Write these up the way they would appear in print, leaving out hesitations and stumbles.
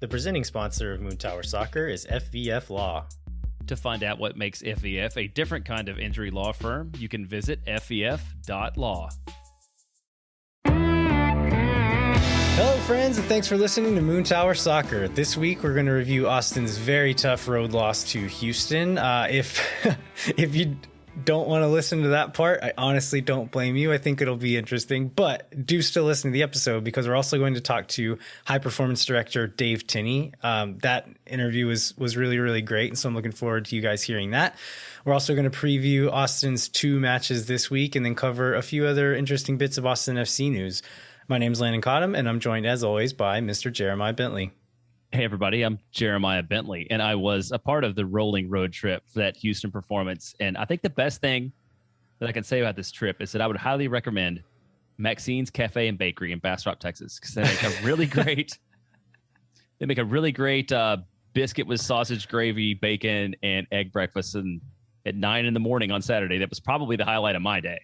The presenting sponsor of Moon Tower Soccer is FVF Law. To find out what makes FVF a different kind of injury law firm, you can visit fvf.law. Hello, friends, and thanks for listening to Moon Tower Soccer. This week, we're going to review Austin's very tough road loss to Houston. If you don't want to listen to that part, I honestly don't blame you. I think it'll be interesting, but do still listen to the episode because we're also going to talk to high performance director Dave Tenney. That interview was really, really great, and so I'm looking forward to you guys hearing that. We're also going to preview Austin's 2 matches this week and then cover a few other interesting bits of Austin FC news. My name is Landon Cottam, and I'm joined, as always, by Mr. Jeremiah Bentley. Hey, everybody, I'm Jeremiah Bentley, and I was a part of the rolling road trip for that Houston performance. And I think the best thing that I can say about this trip is that I would highly recommend Maxine's Cafe and Bakery in Bastrop, Texas, because they make a really great biscuit with sausage, gravy, bacon, and egg breakfast at 9 in the morning on Saturday. That was probably the highlight of my day.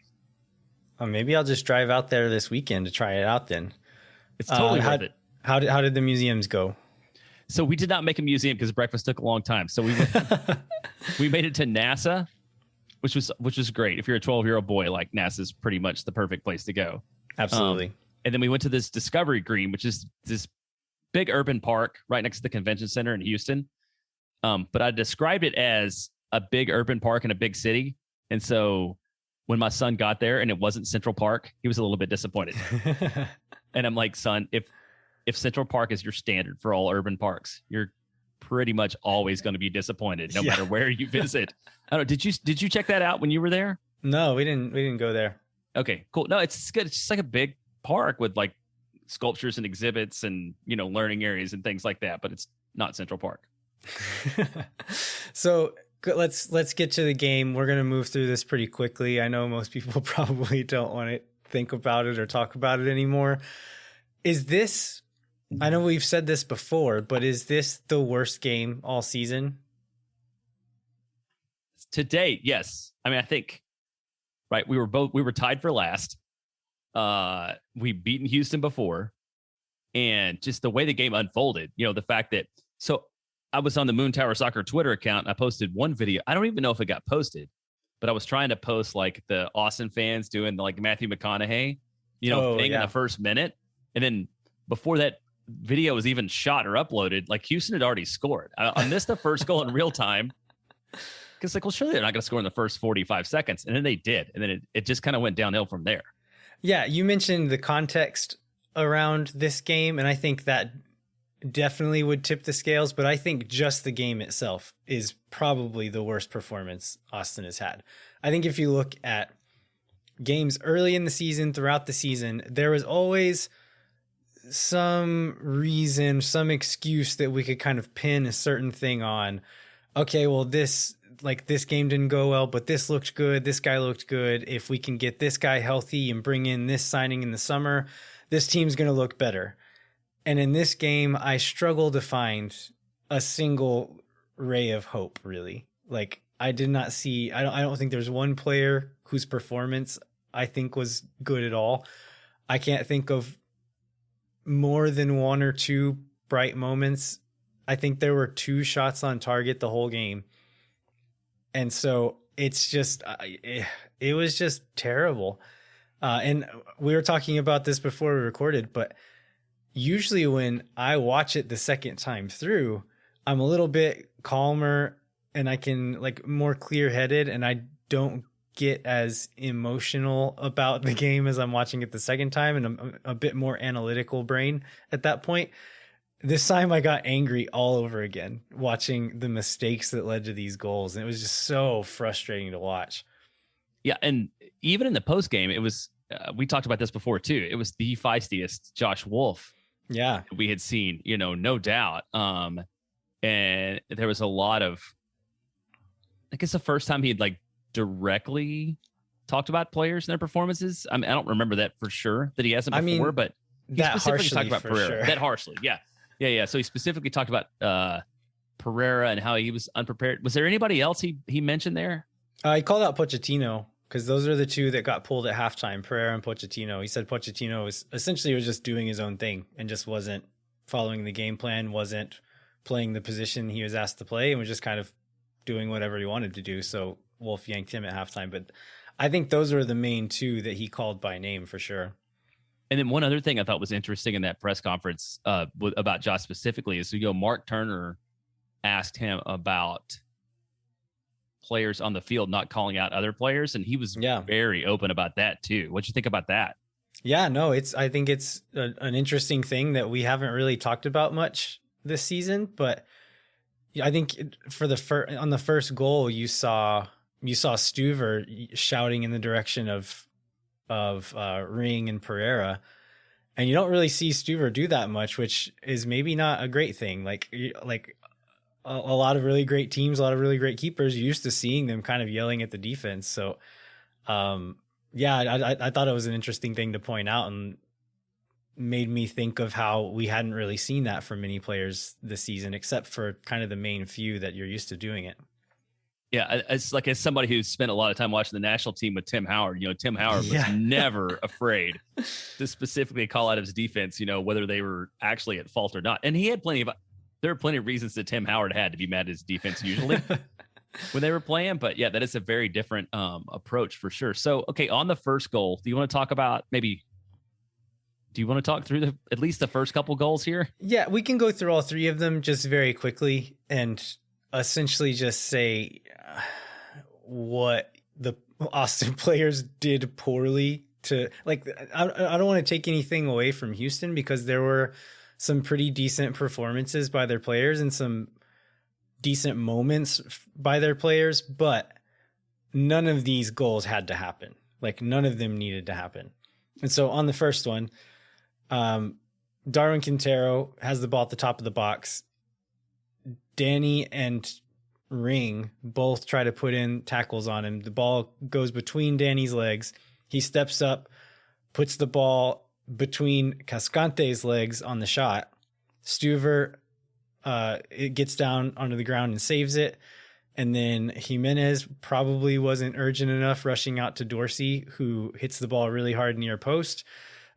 Maybe I'll just drive out there this weekend to try it out then. It's totally worth it. How did the museums go? So we did not make a museum because breakfast took a long time. So we made it to NASA, which was great. If you're a 12-year-old boy, like NASA's pretty much the perfect place to go. Absolutely. And then we went to this Discovery Green, which is this big urban park right next to the convention center in Houston. But I described it as a big urban park in a big city. And so when my son got there and it wasn't Central Park, he was a little bit disappointed. And I'm like, son, if Central Park is your standard for all urban parks, you're pretty much always going to be disappointed no matter where you visit. I don't know. Did you check that out when you were there? No, we didn't go there. Okay, cool. No, it's good. It's just like a big park with like sculptures and exhibits and, learning areas and things like that, but it's not Central Park. So let's get to the game. We're going to move through this pretty quickly. I know most people probably don't want to think about it or talk about it anymore. I know we've said this before, but is this the worst game all season? To date, yes. I mean, I think, right, we were tied for last. We'd beaten Houston before. And just the way the game unfolded, the fact that, so I was on the Moon Tower Soccer Twitter account, and I posted one video. I don't even know if it got posted, but I was trying to post like the Austin fans doing the, like Matthew McConaughey, thing in the first minute. And then before that video was even shot or uploaded, like Houston had already scored. I missed the first goal in real time because well, surely they're not going to score in the first 45 seconds. And then they did. And then it just kind of went downhill from there. Yeah. You mentioned the context around this game, and I think that definitely would tip the scales, but I think just the game itself is probably the worst performance Austin has had. I think if you look at games early in the season, throughout the season, there was always some reason, some excuse that we could kind of pin a certain thing on. Okay, well, this game didn't go well, but this looked good. This guy looked good. If we can get this guy healthy and bring in this signing in the summer, this team's going to look better. And in this game, I struggle to find a single ray of hope, really. Like, I did not see, I don't think there's one player whose performance I think was good at all. I can't think of more than 1 or 2 bright moments. I think there were 2 shots on target the whole game. And so it's just, it was just terrible. And we were talking about this before we recorded, but usually when I watch it the second time through, I'm a little bit calmer and I can more clear headed, and I don't get as emotional about the game as I'm watching it the second time, and I'm a bit more analytical brain at that point. This time I got angry all over again watching the mistakes that led to these goals, and it was just so frustrating to watch. Yeah, and even in the post game, it was we talked about this before too. It was the feistiest Josh Wolff we had seen, no doubt. And there was a lot of, I guess the first time he'd directly talked about players and their performances. I mean, I don't remember that for sure that he hasn't before, but he specifically talked about Pereira. Sure. That harshly. Yeah. So he specifically talked about Pereira and how he was unprepared. Was there anybody else he mentioned there? He called out Pochettino, because those are the 2 that got pulled at halftime, Pereira and Pochettino. He said Pochettino was just doing his own thing and just wasn't following the game plan, wasn't playing the position he was asked to play, and was just kind of doing whatever he wanted to do. So Wolff yanked him at halftime. But I think those are the main two that he called by name for sure. And then one other thing I thought was interesting in that press conference about Josh specifically is, Mark Turner asked him about players on the field not calling out other players, and he was very open about that too. What'd you think about that? Yeah, no, I think it's an interesting thing that we haven't really talked about much this season, but I think for on the first goal, you saw Stuver shouting in the direction of Ring and Pereira, and you don't really see Stuver do that much, which is maybe not a great thing. Like a lot of really great teams, a lot of really great keepers, you're used to seeing them kind of yelling at the defense. So, I thought it was an interesting thing to point out, and made me think of how we hadn't really seen that from many players this season, except for kind of the main few that you're used to doing it. Yeah, as somebody who's spent a lot of time watching the national team with Tim Howard, Tim Howard was never afraid to specifically call out his defense, whether they were actually at fault or not. And there were plenty of reasons that Tim Howard had to be mad at his defense usually when they were playing. But yeah, that is a very different approach for sure. So, okay, on the first goal, do you want to talk about do you want to talk through at least the first couple goals here? Yeah, we can go through all three of them just very quickly and essentially just say what the Austin players did poorly to, like, I don't want to take anything away from Houston, because there were some pretty decent performances by their players and some decent moments by their players, but none of these goals had to happen. Like, none of them needed to happen. And so on the first one, Darwin Quintero has the ball at the top of the box. Danny and Ring both try to put in tackles on him. The ball goes between Danny's legs. He steps up, puts the ball between Cascante's legs on the shot. Stuver it gets down onto the ground and saves it. And then Jimenez probably wasn't urgent enough rushing out to Dorsey, who hits the ball really hard near post.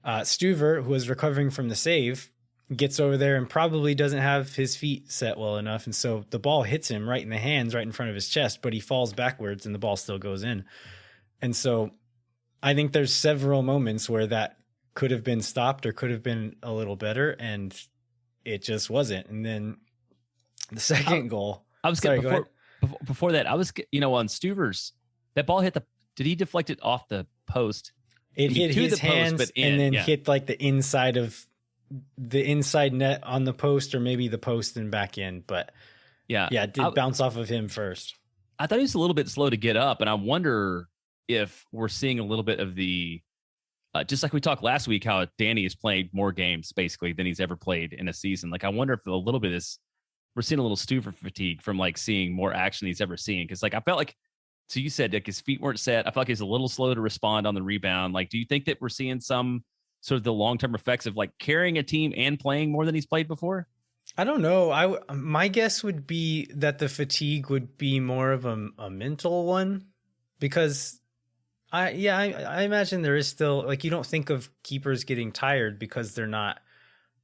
Stuver, who was recovering from the save, gets over there and probably doesn't have his feet set well enough. And so the ball hits him right in the hands, right in front of his chest, but he falls backwards and the ball still goes in. And so I think there's several moments where that could have been stopped or could have been a little better, and it just wasn't. And then the second goal. Before that, I was, on Stuver's, that ball did he deflect it off the post? It hit his hands and then hit like the inside net on the post, or maybe the post and back in. But it did bounce off of him first. I thought he was a little bit slow to get up, and I wonder if we're seeing a little bit of the, just like we talked last week, how Danny has played more games basically than he's ever played in a season. Like, I wonder if a little bit of this, we're seeing a little Stuver fatigue from like seeing more action he's ever seen. Cause like, I felt like, so you said like his feet weren't set. I felt like he's a little slow to respond on the rebound. Like, do you think that we're seeing some sort of the long-term effects of like carrying a team and playing more than he's played before? I don't know. My guess would be that the fatigue would be more of a mental one, because I imagine there is still, like, you don't think of keepers getting tired because they're not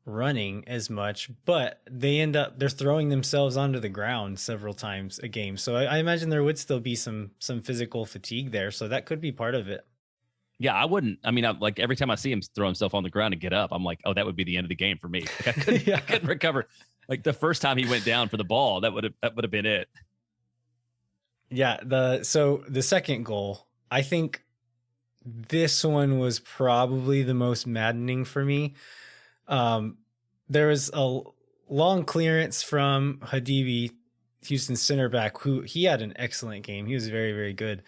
running as much, but they're throwing themselves onto the ground several times a game. So I imagine there would still be some physical fatigue there. So that could be part of it. Yeah, I wouldn't. I mean, like every time I see him throw himself on the ground and get up, I'm like, oh, that would be the end of the game for me. Like, I couldn't recover. Like the first time he went down for the ball, that would have been it. Yeah. So the second goal, I think this one was probably the most maddening for me. There was a long clearance from Hadibi, Houston's center back, who he had an excellent game. He was very, very good.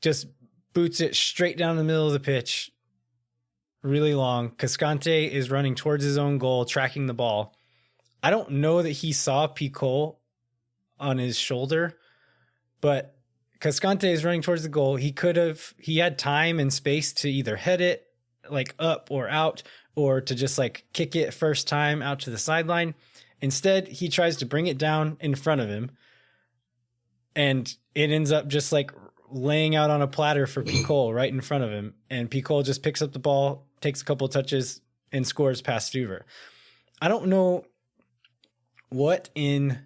Just boots it straight down the middle of the pitch, really long. Cascante is running towards his own goal, tracking the ball. I don't know that he saw Picot on his shoulder, but Cascante is running towards the goal. He had time and space to either head it like up or out, or to just like kick it first time out to the sideline. Instead, he tries to bring it down in front of him, and it ends up just like laying out on a platter for Picot right in front of him. And Picot just picks up the ball, takes a couple of touches, and scores past Stuver. I don't know what in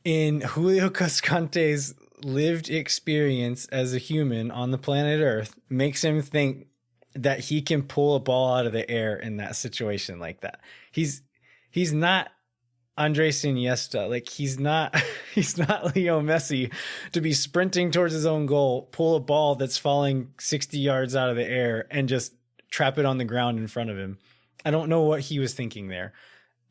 Julio Cascante's lived experience as a human on the planet Earth makes him think that he can pull a ball out of the air in that situation like that. He's not Andres Iniesta. Like he's not Leo Messi to be sprinting towards his own goal, pull a ball that's falling 60 yards out of the air and just trap it on the ground in front of him. I don't know what he was thinking there.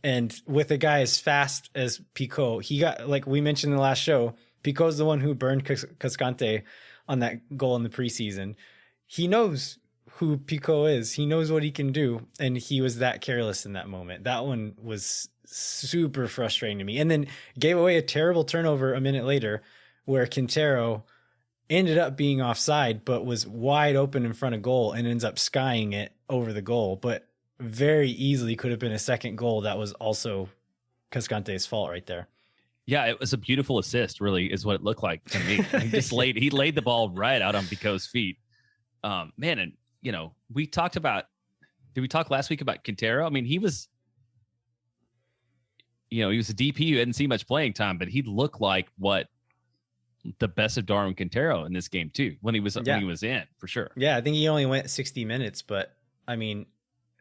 And with a guy as fast as Pico, he got, like we mentioned in the last show, Pico's the one who burned Cascante on that goal in the preseason. He knows who Pico is. He knows what he can do. And he was that careless in that moment. That one was super frustrating to me. And then gave away a terrible turnover a minute later where Quintero ended up being offside, but was wide open in front of goal and ends up skying it over the goal. But very easily could have been a second goal that was also Cascante's fault right there. Yeah, it was a beautiful assist, really, is what it looked like to me. He laid the ball right out on Pico's feet. Man, and you know, we talked about, did we talk last week about Quintero? I mean, he was a DP who hadn't seen much playing time, but he looked like what the best of Darwin Quintero in this game too, when he was in, for sure. Yeah, I think he only went 60 minutes, but I mean,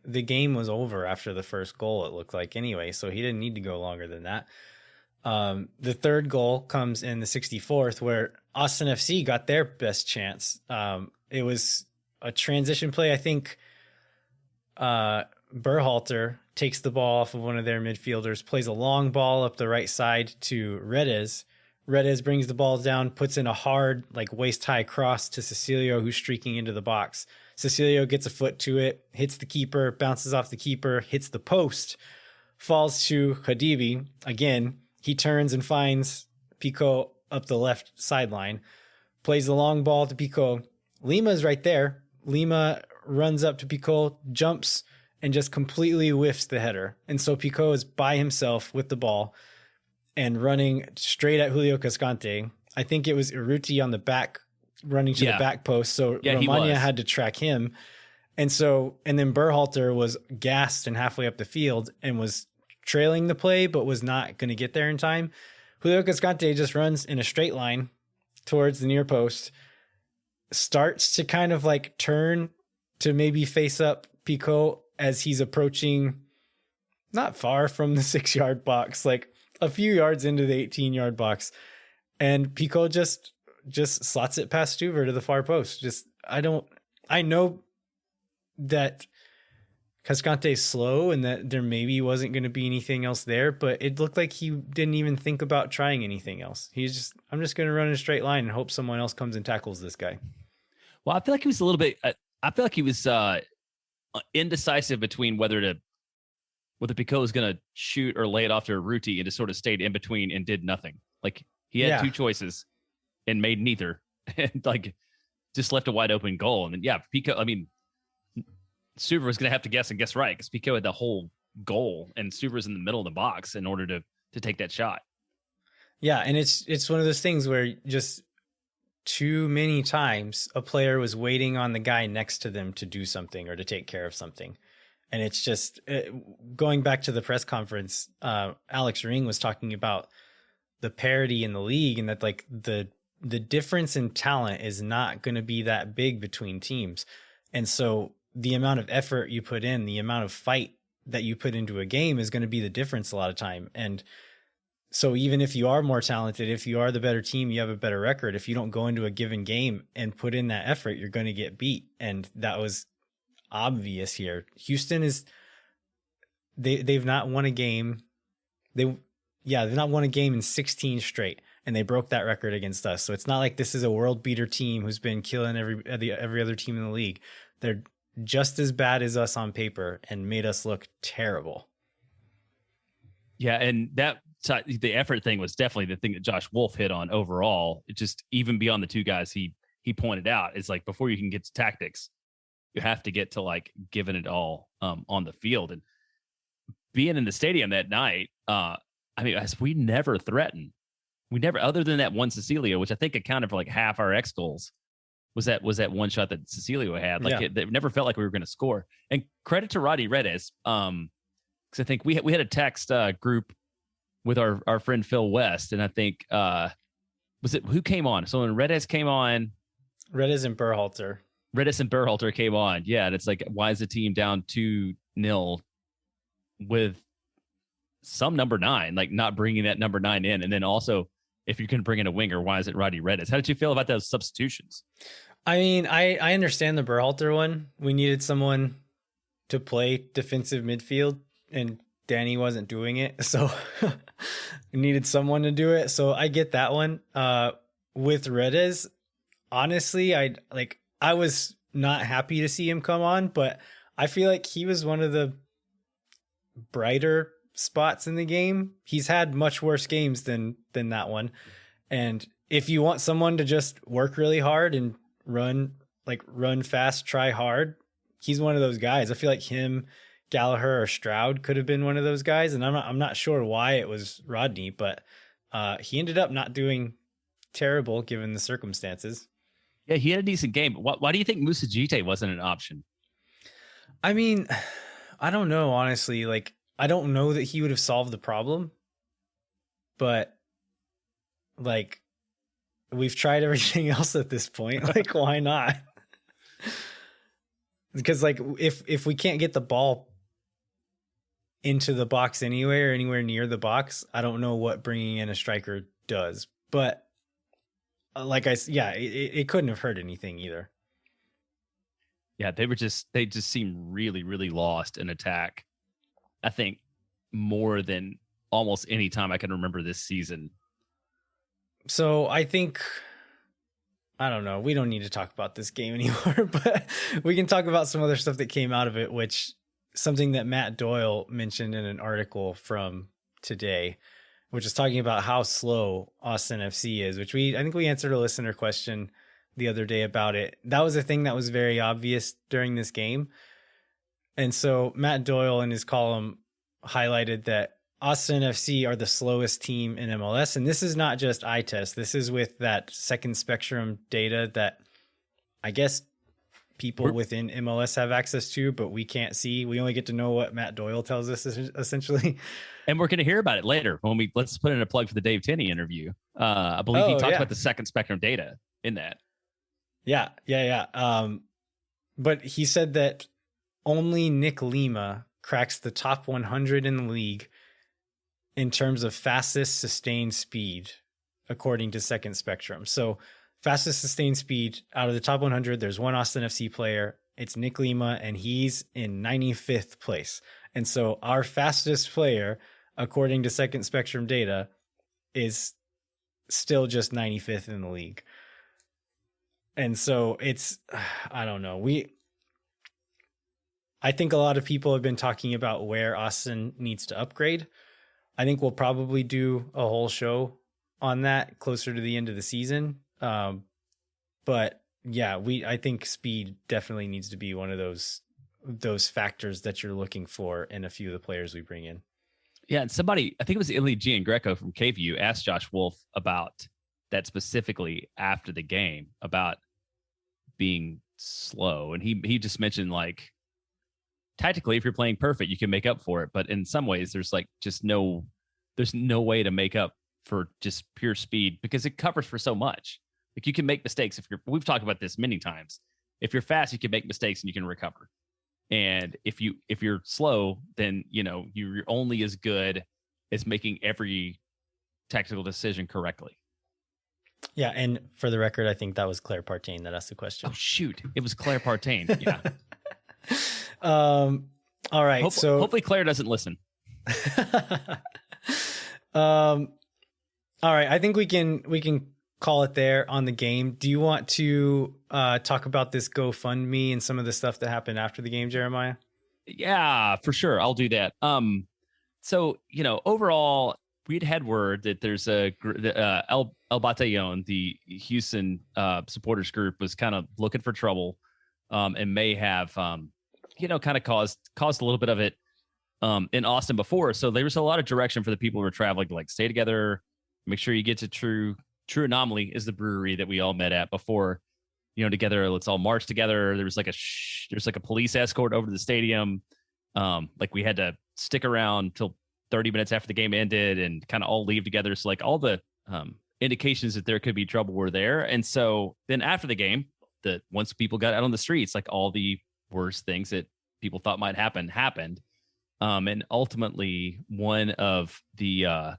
the game was over after the first goal, it looked like anyway, so he didn't need to go longer than that. The third goal comes in the 64th where Austin FC got their best chance. It was a transition play. I think Berhalter takes the ball off of one of their midfielders, plays a long ball up the right side to Redes. Redes brings the ball down, puts in a hard, like waist-high cross to Cecilio, who's streaking into the box. Cecilio gets a foot to it, hits the keeper, bounces off the keeper, hits the post, falls to Hadibi. Again, he turns and finds Pico up the left sideline, plays the long ball to Pico. Lima's right there. Lima runs up to Pico, jumps, and just completely whiffs the header. And so Pico is by himself with the ball and running straight at Julio Cascante. I think it was Urruti on the back, running to the back post. So Romagna had to track him. And then Berhalter was gassed and halfway up the field and was trailing the play, but was not going to get there in time. Julio Cascante just runs in a straight line towards the near post, starts to kind of like turn to maybe face up Pico as he's approaching not far from the 6-yard box, like a few yards into the 18-yard box. And Pico just slots it past Stuver to the far post. I know that Cascante's slow and that there maybe wasn't going to be anything else there, but it looked like he didn't even think about trying anything else. I'm just going to run in a straight line and hope someone else comes and tackles this guy. Well, I feel like he was a little bit, indecisive between whether Pico was going to shoot or lay it off to Urruti, and just sort of stayed in between and did nothing. Like he had two choices and made neither, and like just left a wide open goal. And then, Pico, I mean, Stuver was going to have to guess right, because Pico had the whole goal and Stuver's in the middle of the box in order to take that shot. Yeah. And it's one of those things where just too many times a player was waiting on the guy next to them to do something or to take care of something. And it's just going back to the press conference, Alex Ring was talking about the parity in the league, and that like the difference in talent is not going to be that big between teams. And so the amount of effort you put in, the amount of fight that you put into a game is going to be the difference a lot of time. And so even if you are more talented, if you are the better team, you have a better record. If you don't go into a given game and put in that effort, you're going to get beat. And that was obvious here. Houston they've not won a game. They've not won a game in 16 straight, and they broke that record against us. So it's not like this is a world beater team who's been killing every other team in the league. They're just as bad as us on paper and made us look terrible. Yeah, and the effort thing was definitely the thing that Josh Wolff hit on overall. It just, even beyond the two guys he pointed out, is like, before you can get to tactics, you have to get to like giving it all on the field. And being in the stadium that night, we never threatened. We never, other than that one Cecilio, which I think accounted for like half our X goals. was that one shot that Cecilio had. Like it never felt like we were going to score. And credit to Roddy Redes, because I think we had a text group with our friend Phil West, and I think was it who came on? So when Redes came on, Redes and Berhalter came on. Yeah, and it's like, why is the team down 2-0 with some number 9, like not bringing that number 9 in, and then also, if you can bring in a winger, why is it Roddy Redes? How did you feel about those substitutions? I mean, I understand the Berhalter one. We needed someone to play defensive midfield, and Danny wasn't doing it, so we needed someone to do it. So I get that one. With Redes, honestly, I was not happy to see him come on, but I feel like he was one of the brighter spots in the game. He's had much worse games than that one. And if you want someone to just work really hard and run fast, try hard, he's one of those guys. I feel like him, Gallagher, or Stroud could have been one of those guys. And I'm not sure why it was Rodney, but he ended up not doing terrible given the circumstances. Yeah, he had a decent game. Why do you think Moussa Djite wasn't an option? I mean, I don't know, honestly. Like, I don't know that he would have solved the problem, but like, we've tried everything else at this point. Like, why not? Because like, if we can't get the ball into the box anyway, or anywhere near the box, I don't know what bringing in a striker does. But it couldn't have hurt anything either. Yeah, they just seemed really, really lost in attack. I think more than almost any time I can remember this season. So I think, I don't know, we don't need to talk about this game anymore, but we can talk about some other stuff that came out of it, which something that Matt Doyle mentioned in an article from today, which is talking about how slow Austin FC is, which I think we answered a listener question the other day about it. That was a thing that was very obvious during this game. And so Matt Doyle in his column highlighted that Austin FC are the slowest team in MLS. And this is not just eye test. This is with that second spectrum data that I guess people within MLS have access to, but we can't see. We only get to know what Matt Doyle tells us, essentially. And we're going to hear about it later when let's put in a plug for the Dave Tenney interview. I believe he talked about the second spectrum data in that. Yeah. But he said that only Nick Lima cracks the top 100 in the league in terms of fastest sustained speed, according to Second Spectrum. So fastest sustained speed out of the top 100, there's one Austin FC player. It's Nick Lima, and he's in 95th place. And so our fastest player, according to Second Spectrum data, is still just 95th in the league. And so it's, I don't know. I think a lot of people have been talking about where Austin needs to upgrade. I think we'll probably do a whole show on that closer to the end of the season. But yeah, I think speed definitely needs to be one of those factors that you're looking for in a few of the players we bring in. Yeah, and somebody, I think it was Illy Giangreco from KVU, asked Josh Wolff about that specifically after the game, about being slow. And he just mentioned, like, tactically, if you're playing perfect, you can make up for it. But in some ways, there's no way to make up for just pure speed, because it covers for so much. Like, you can make mistakes. We've talked about this many times. If you're fast, you can make mistakes and you can recover. And if you're slow, then, you're only as good as making every tactical decision correctly. Yeah, and for the record, I think that was Claire Partain that asked the question. Oh, shoot. It was Claire Partain. Yeah. All right. Hopefully Claire doesn't listen. All right. I think we can call it there on the game. Do you want to talk about this GoFundMe and some of the stuff that happened after the game, Jeremiah? Yeah, for sure. I'll do that. So, overall, we'd had word that there's El Batallon, the Houston supporters group, was kind of looking for trouble, and may have, kind of caused a little bit of it in Austin before. So there was a lot of direction for the people who were traveling to, like, stay together, make sure you get to True Anomaly is the brewery that we all met at before, together. Let's all march together. There was like there's like a police escort over to the stadium. Like we had to stick around till 30 minutes after the game ended and kind of all leave together. So like all the indications that there could be trouble were there. And so then after the game, once people got out on the streets, like all the worst things that people thought might happen happened. And ultimately one of the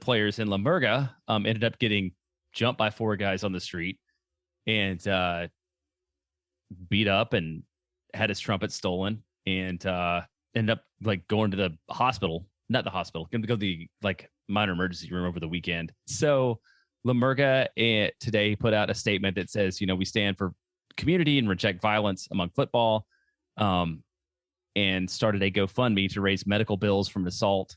players in La Murga ended up getting jumped by 4 guys on the street and beat up and had his trumpet stolen and ended up like going to the hospital, not the hospital, going to go to the like minor emergency room over the weekend. So La Murga today put out a statement that says, we stand for community and reject violence among football, and started a GoFundMe to raise medical bills from an assault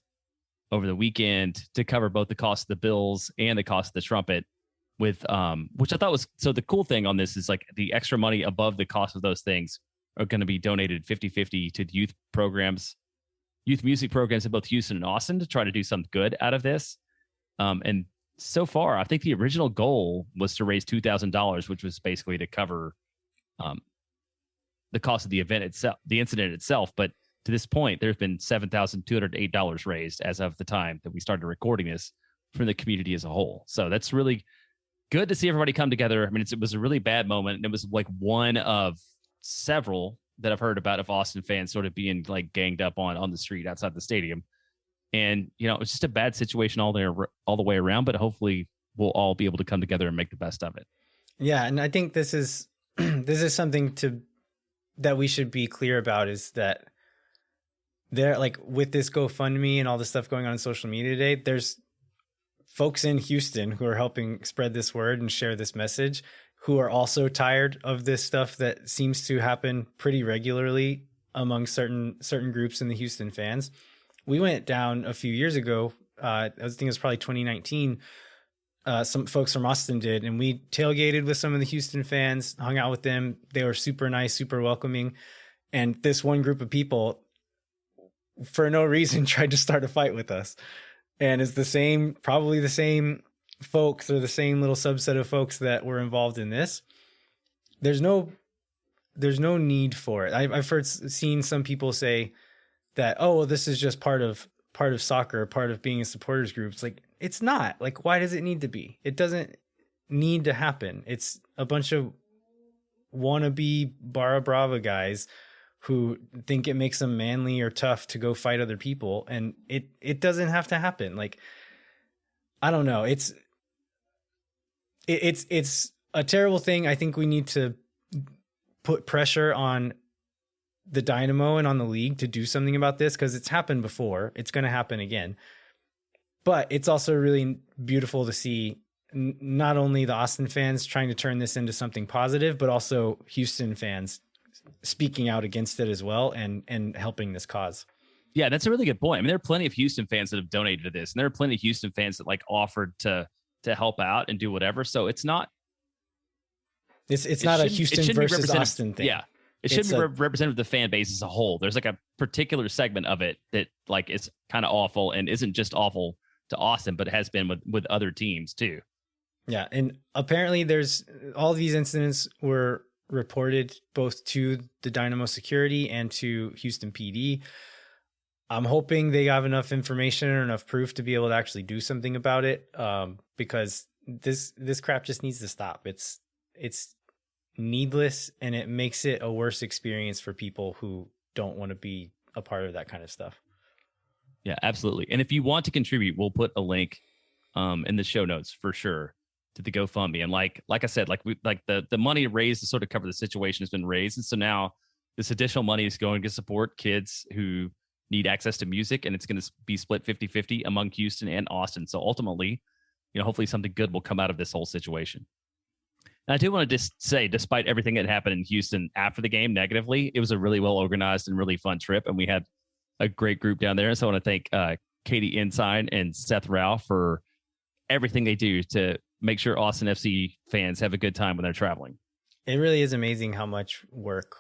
over the weekend to cover both the cost of the bills and the cost of the trumpet with, which I thought was, so the cool thing on this is like the extra money above the cost of those things are going to be donated 50-50 to youth music programs in both Houston and Austin to try to do something good out of this. And so far, I think the original goal was to raise $2,000, which was basically to cover the cost of the event itself, the incident itself. But to this point, there's been $7,208 raised as of the time that we started recording this from the community as a whole. So that's really good to see everybody come together. I mean, it was a really bad moment, and it was like one of several that I've heard about of Austin fans sort of being like ganged up on the street outside the stadium. And, it's just a bad situation all the way around, but hopefully we'll all be able to come together and make the best of it. Yeah. And I think this is something that we should be clear about, is that there, like with this GoFundMe and all the stuff going on social media today, there's folks in Houston who are helping spread this word and share this message, who are also tired of this stuff that seems to happen pretty regularly among certain groups in the Houston fans. We went down a few years ago. I think it was probably 2019. Some folks from Austin did, and we tailgated with some of the Houston fans, hung out with them. They were super nice, super welcoming. And this one group of people, for no reason, tried to start a fight with us. And it's probably the same folks, or the same little subset of folks that were involved in this. There's no need for it. I've seen some people say that, oh, well, this is just part of soccer, part of being a supporters group. It's like, it's not. Like, why does it need to be? It doesn't need to happen. It's a bunch of wannabe Barra Brava guys who think it makes them manly or tough to go fight other people, and it doesn't have to happen. Like, I don't know. It's a terrible thing. I think we need to put pressure on the Dynamo and on the league to do something about this, because it's happened before. It's going to happen again. But it's also really beautiful to see not only the Austin fans trying to turn this into something positive, but also Houston fans speaking out against it as well, and helping this cause. Yeah, that's a really good point. I mean, there are plenty of Houston fans that have donated to this, and there are plenty of Houston fans that like offered to help out and do whatever. So it's not a Houston versus Austin thing. Yeah. It should be representative of the fan base as a whole. There's like a particular segment of it that like is kind of awful, and isn't just awful to Austin, but it has been with other teams too. Yeah. And apparently there's all these incidents were reported both to the Dynamo security and to Houston PD. I'm hoping they have enough information or enough proof to be able to actually do something about it. Because this crap just needs to stop. It's needless, and it makes it a worse experience for people who don't want to be a part of that kind of stuff. Yeah, absolutely. And if you want to contribute, we'll put a link in the show notes for sure to the GoFundMe. And like I said, the money raised to sort of cover the situation has been raised. And so now this additional money is going to support kids who need access to music, and it's going to be split 50-50 among Houston and Austin. So ultimately, hopefully something good will come out of this whole situation. And I do want to just say, despite everything that happened in Houston after the game negatively, it was a really well organized and really fun trip, and we had a great group down there. And so I want to thank Katie Ensign and Seth Rao for everything they do to make sure Austin FC fans have a good time when they're traveling. It really is amazing how much work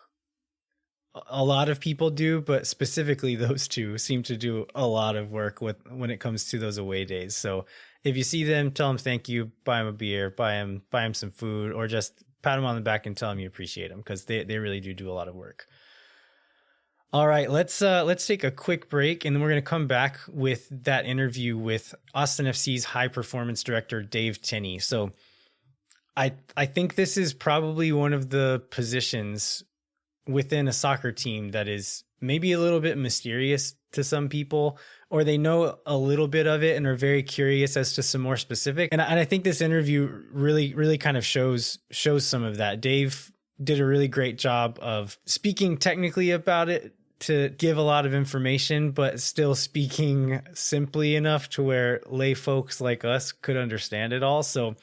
a lot of people do, but specifically those two seem to do a lot of work when it comes to those away days. So if you see them, tell them thank you, buy them a beer, buy them some food, or just pat them on the back and tell them you appreciate them, because they really do a lot of work. All right, let's take a quick break, and then we're going to come back with that interview with Austin FC's high performance director, Dave Tenney. So I think this is probably one of the positions within a soccer team that is maybe a little bit mysterious to some people, or they know a little bit of it and are very curious as to some more specific. And I think this interview really kind of shows some of that. Dave did a really great job of speaking technically about it to give a lot of information, but still speaking simply enough to where lay folks like us could understand it all. So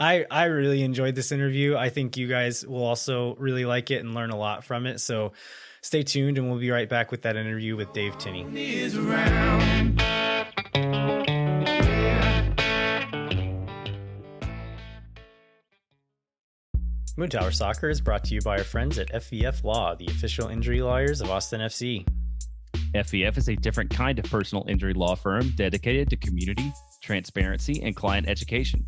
I really enjoyed this interview. I think you guys will also really like it and learn a lot from it. So stay tuned, and we'll be right back with that interview with Dave Tenney. Moon Tower Soccer is brought to you by our friends at FVF Law, the official injury lawyers of Austin FC. FVF is a different kind of personal injury law firm dedicated to community, transparency, and client education.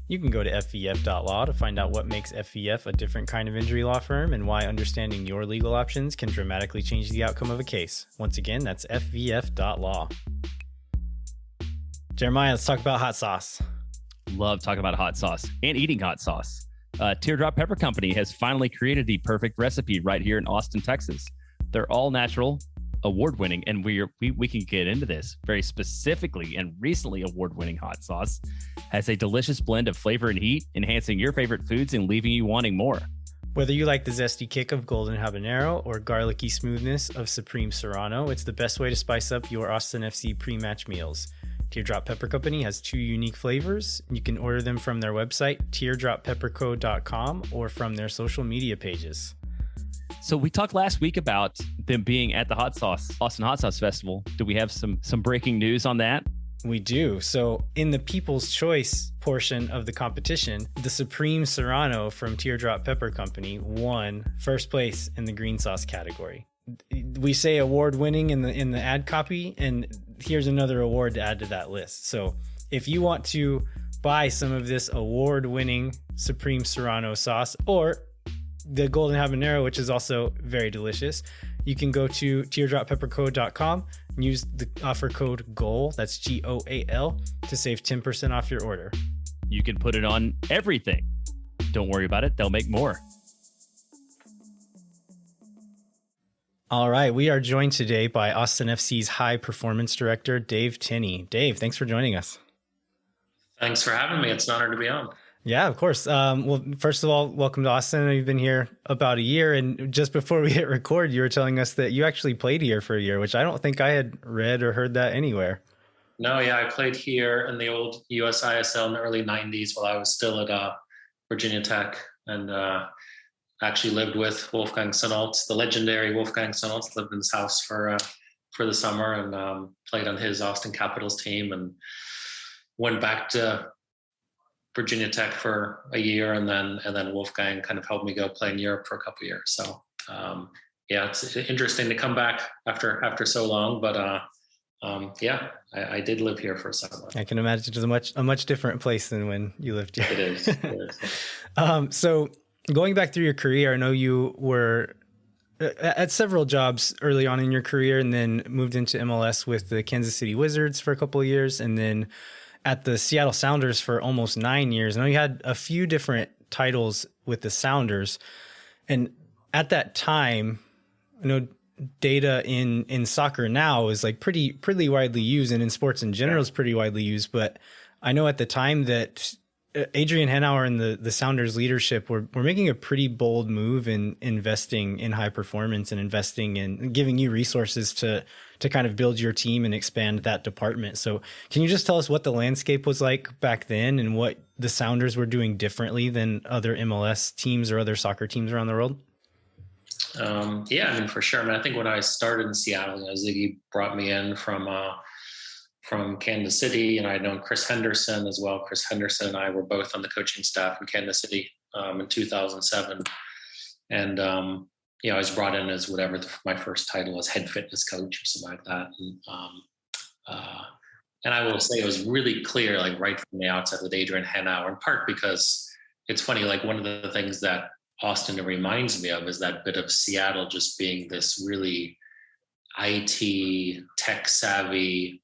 You can go to fvf.law to find out what makes FVF a different kind of injury law firm and why understanding your legal options can dramatically change the outcome of a case. Once again, that's fvf.law. Jeremiah, let's talk about hot sauce. Love talking about hot sauce and eating hot sauce. Teardrop Pepper Company has finally created the perfect recipe right here in Austin, Texas. They're all natural, award-winning, and we can get into this very specifically. And recently award-winning hot sauce has a delicious blend of flavor and heat, enhancing your favorite foods and leaving you wanting more. Whether you like the zesty kick of golden habanero or garlicky smoothness of supreme serrano, it's the best way to spice up your Austin FC pre-match meals. Teardrop Pepper Company has 2 unique flavors. You can order them from their website, teardroppepperco.com, or from their social media pages. So we talked last week about them being at the Austin Hot Sauce Festival. Do we have some breaking news on that? We do. So in the People's Choice portion of the competition, the Supreme Serrano from Teardrop Pepper Company won first place in the green sauce category. We say award winning in the ad copy, and here's another award to add to that list. So if you want to buy some of this award winning Supreme Serrano sauce, or the golden habanero, which is also very delicious, you can go to teardroppepperco.com and use the offer code GOAL, that's GOAL, to save 10% off your order. You can put it on everything. Don't worry about it. They'll make more. All right. We are joined today by Austin FC's high performance director, Dave Tenney. Dave, thanks for joining us. Thanks for having me. It's an honor to be on. Yeah, of course. Well, first of all, welcome to Austin. You've been here about a year, and just before we hit record, you were telling us that you actually played here for a year, which I don't think I had read or heard that anywhere. No, yeah, I played here in the old USISL in the early 90s while I was still at Virginia Tech, and actually lived with Wolfgang Sonnoltz, the legendary Wolfgang Sonnoltz. Lived in his house for the summer, and played on his Austin Capitals team, and went back to Virginia Tech for a year, and then Wolfgang kind of helped me go play in Europe for a couple of years. So yeah, it's interesting to come back after so long, but yeah, I did live here for a summer. I can imagine it's a much different place than when you lived here. It is. So going back through your career, I know you were at several jobs early on in your career, and then moved into MLS with the Kansas City Wizards for a couple of years, and then at the Seattle Sounders for almost 9 years. I know you had a few different titles with the Sounders. And at that time, I know data in soccer now is like pretty widely used, and in sports in general is pretty widely used. But I know at the time that Adrian Hanauer and the Sounders leadership were making a pretty bold move in investing in high performance and investing in giving you resources to kind of build your team and expand that department. So can you just tell us what the landscape was like back then and what the Sounders were doing differently than other MLS teams or other soccer teams around the world? Yeah, I mean, for sure. I mean, I think when I started in Seattle, Ziggy brought me in from Kansas City, and I had known Chris Henderson as well. Chris Henderson and I were both on the coaching staff in Kansas City in 2007. And, I was brought in as whatever my first title was, head fitness coach or something like that. And I will say it was really clear, like right from the outset with Adrian Hanauer, in part because it's funny, like one of the things that Austin reminds me of is that bit of Seattle just being this really IT tech savvy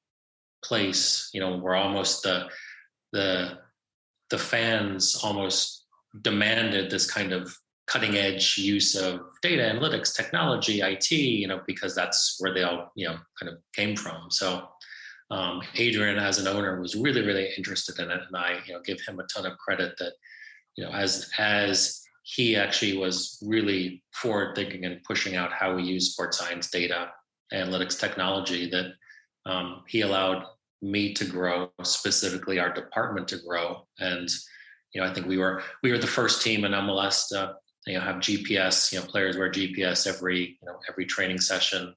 place, where almost the fans almost demanded this kind of cutting edge use of data analytics, technology, IT, because that's where they all, kind of came from. So Adrian, as an owner, was really, really interested in it. And I, give him a ton of credit that, as he actually was really forward thinking and pushing out how we use sports science data, analytics technology, that he allowed me to grow, specifically our department to grow. And, I think we were the first team in MLS to, have GPS, players wear GPS every training session.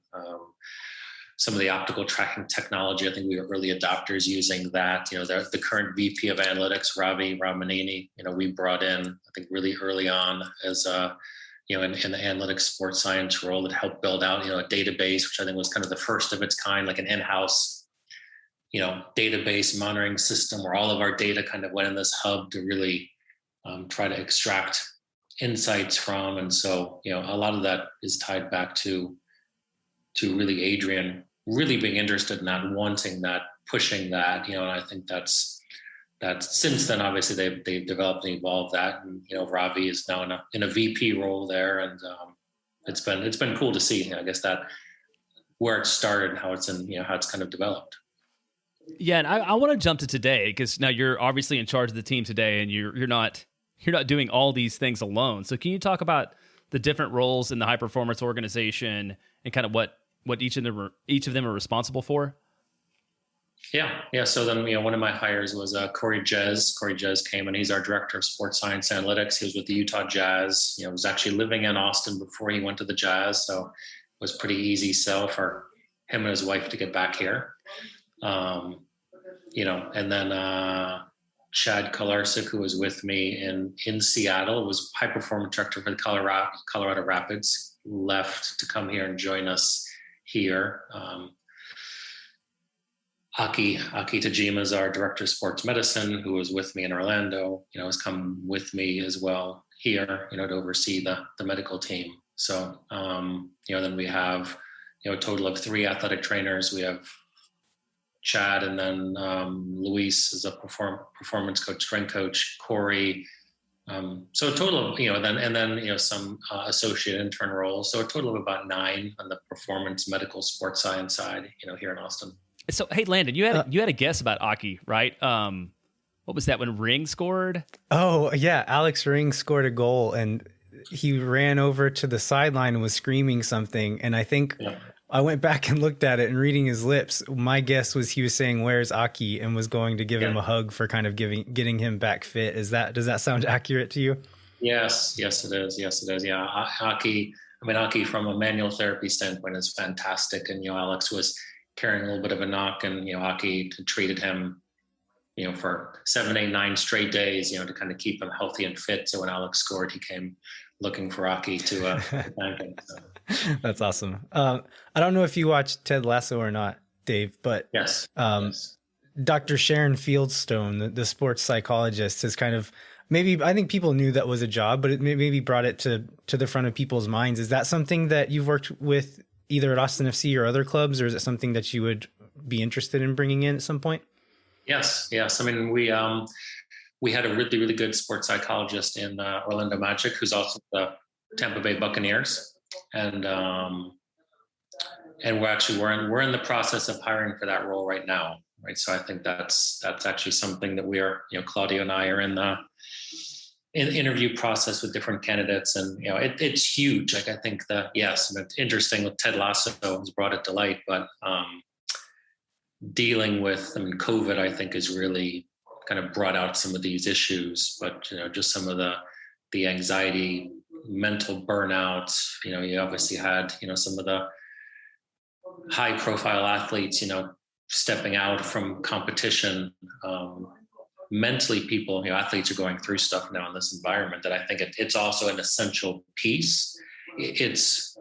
Some of the optical tracking technology, I think we were early adopters using that. The current VP of analytics, Ravi Ramanini, we brought in, I think, really early on as in the analytics sports science role, that helped build out, a database, which I think was kind of the first of its kind, like an in-house, database monitoring system where all of our data kind of went in this hub to really try to extract insights from. And so, a lot of that is tied back to really Adrian really being interested in that, wanting that, pushing that, and I think that's since then, obviously they've developed and evolved that. And, Ravi is now in a VP role there. And it's been cool to see, I guess, that where it started and how it's how it's kind of developed. Yeah. And I want to jump to today, because now you're obviously in charge of the team today, and you're not doing all these things alone. So can you talk about the different roles in the high performance organization and kind of what each of them are responsible for? Yeah. So then, one of my hires was Corey Jez. Corey Jez came, and he's our director of sports science analytics. He was with the Utah Jazz. Was actually living in Austin before he went to the Jazz, so it was pretty easy sell for him and his wife to get back here. And then Chad Kolarczyk, who was with me in Seattle, was high performance director for the Colorado Rapids, left to come here and join us here. Aki Tajima is our director of sports medicine, who was with me in Orlando, has come with me as well here, to oversee the medical team. So, then we have, a total of 3 athletic trainers. We have Chad, and then Luis is a performance coach, strength coach, Corey. So a total of, some associate intern roles. So a total of about 9 on the performance medical sports science side, here in Austin. So, hey, Landon, you had a guess about Aki, right? What was that, when Ring scored? Oh, yeah. Alex Ring scored a goal, and he ran over to the sideline and was screaming something. And I think I went back and looked at it, and reading his lips, my guess was he was saying, "Where's Aki?" and was going to give him a hug for kind of getting him back fit. Does that sound accurate to you? Yes, it is. Yeah. Aki from a manual therapy standpoint is fantastic. And, Alex was carrying a little bit of a knock, and, Aki treated him, for 7, 8, 9 straight days, to kind of keep him healthy and fit. So when Alex scored, he came looking for Aki to thank him. So. That's awesome. I don't know if you watched Ted Lasso or not, Dave, but yes. Dr. Sharon Fieldstone, the sports psychologist, has kind of, maybe, I think people knew that was a job, but it maybe brought it to the front of people's minds. Is that something that you've worked with either at Austin FC or other clubs, or is it something that you would be interested in bringing in at some point? Yes. I mean, we had a really, really good sports psychologist in Orlando Magic, who's also the Tampa Bay Buccaneers. And we're in the process of hiring for that role right now. Right. So I think that's actually something that we are, Claudio and I are in the interview process with different candidates, and it's huge. Like, I think that it's interesting with Ted Lasso has brought it to light, but dealing with COVID, I think, has really kind of brought out some of these issues. But just some of the anxiety, mental burnout. You obviously had some of the high profile athletes stepping out from competition. Mentally, athletes are going through stuff now in this environment that I think it's also an essential piece. It's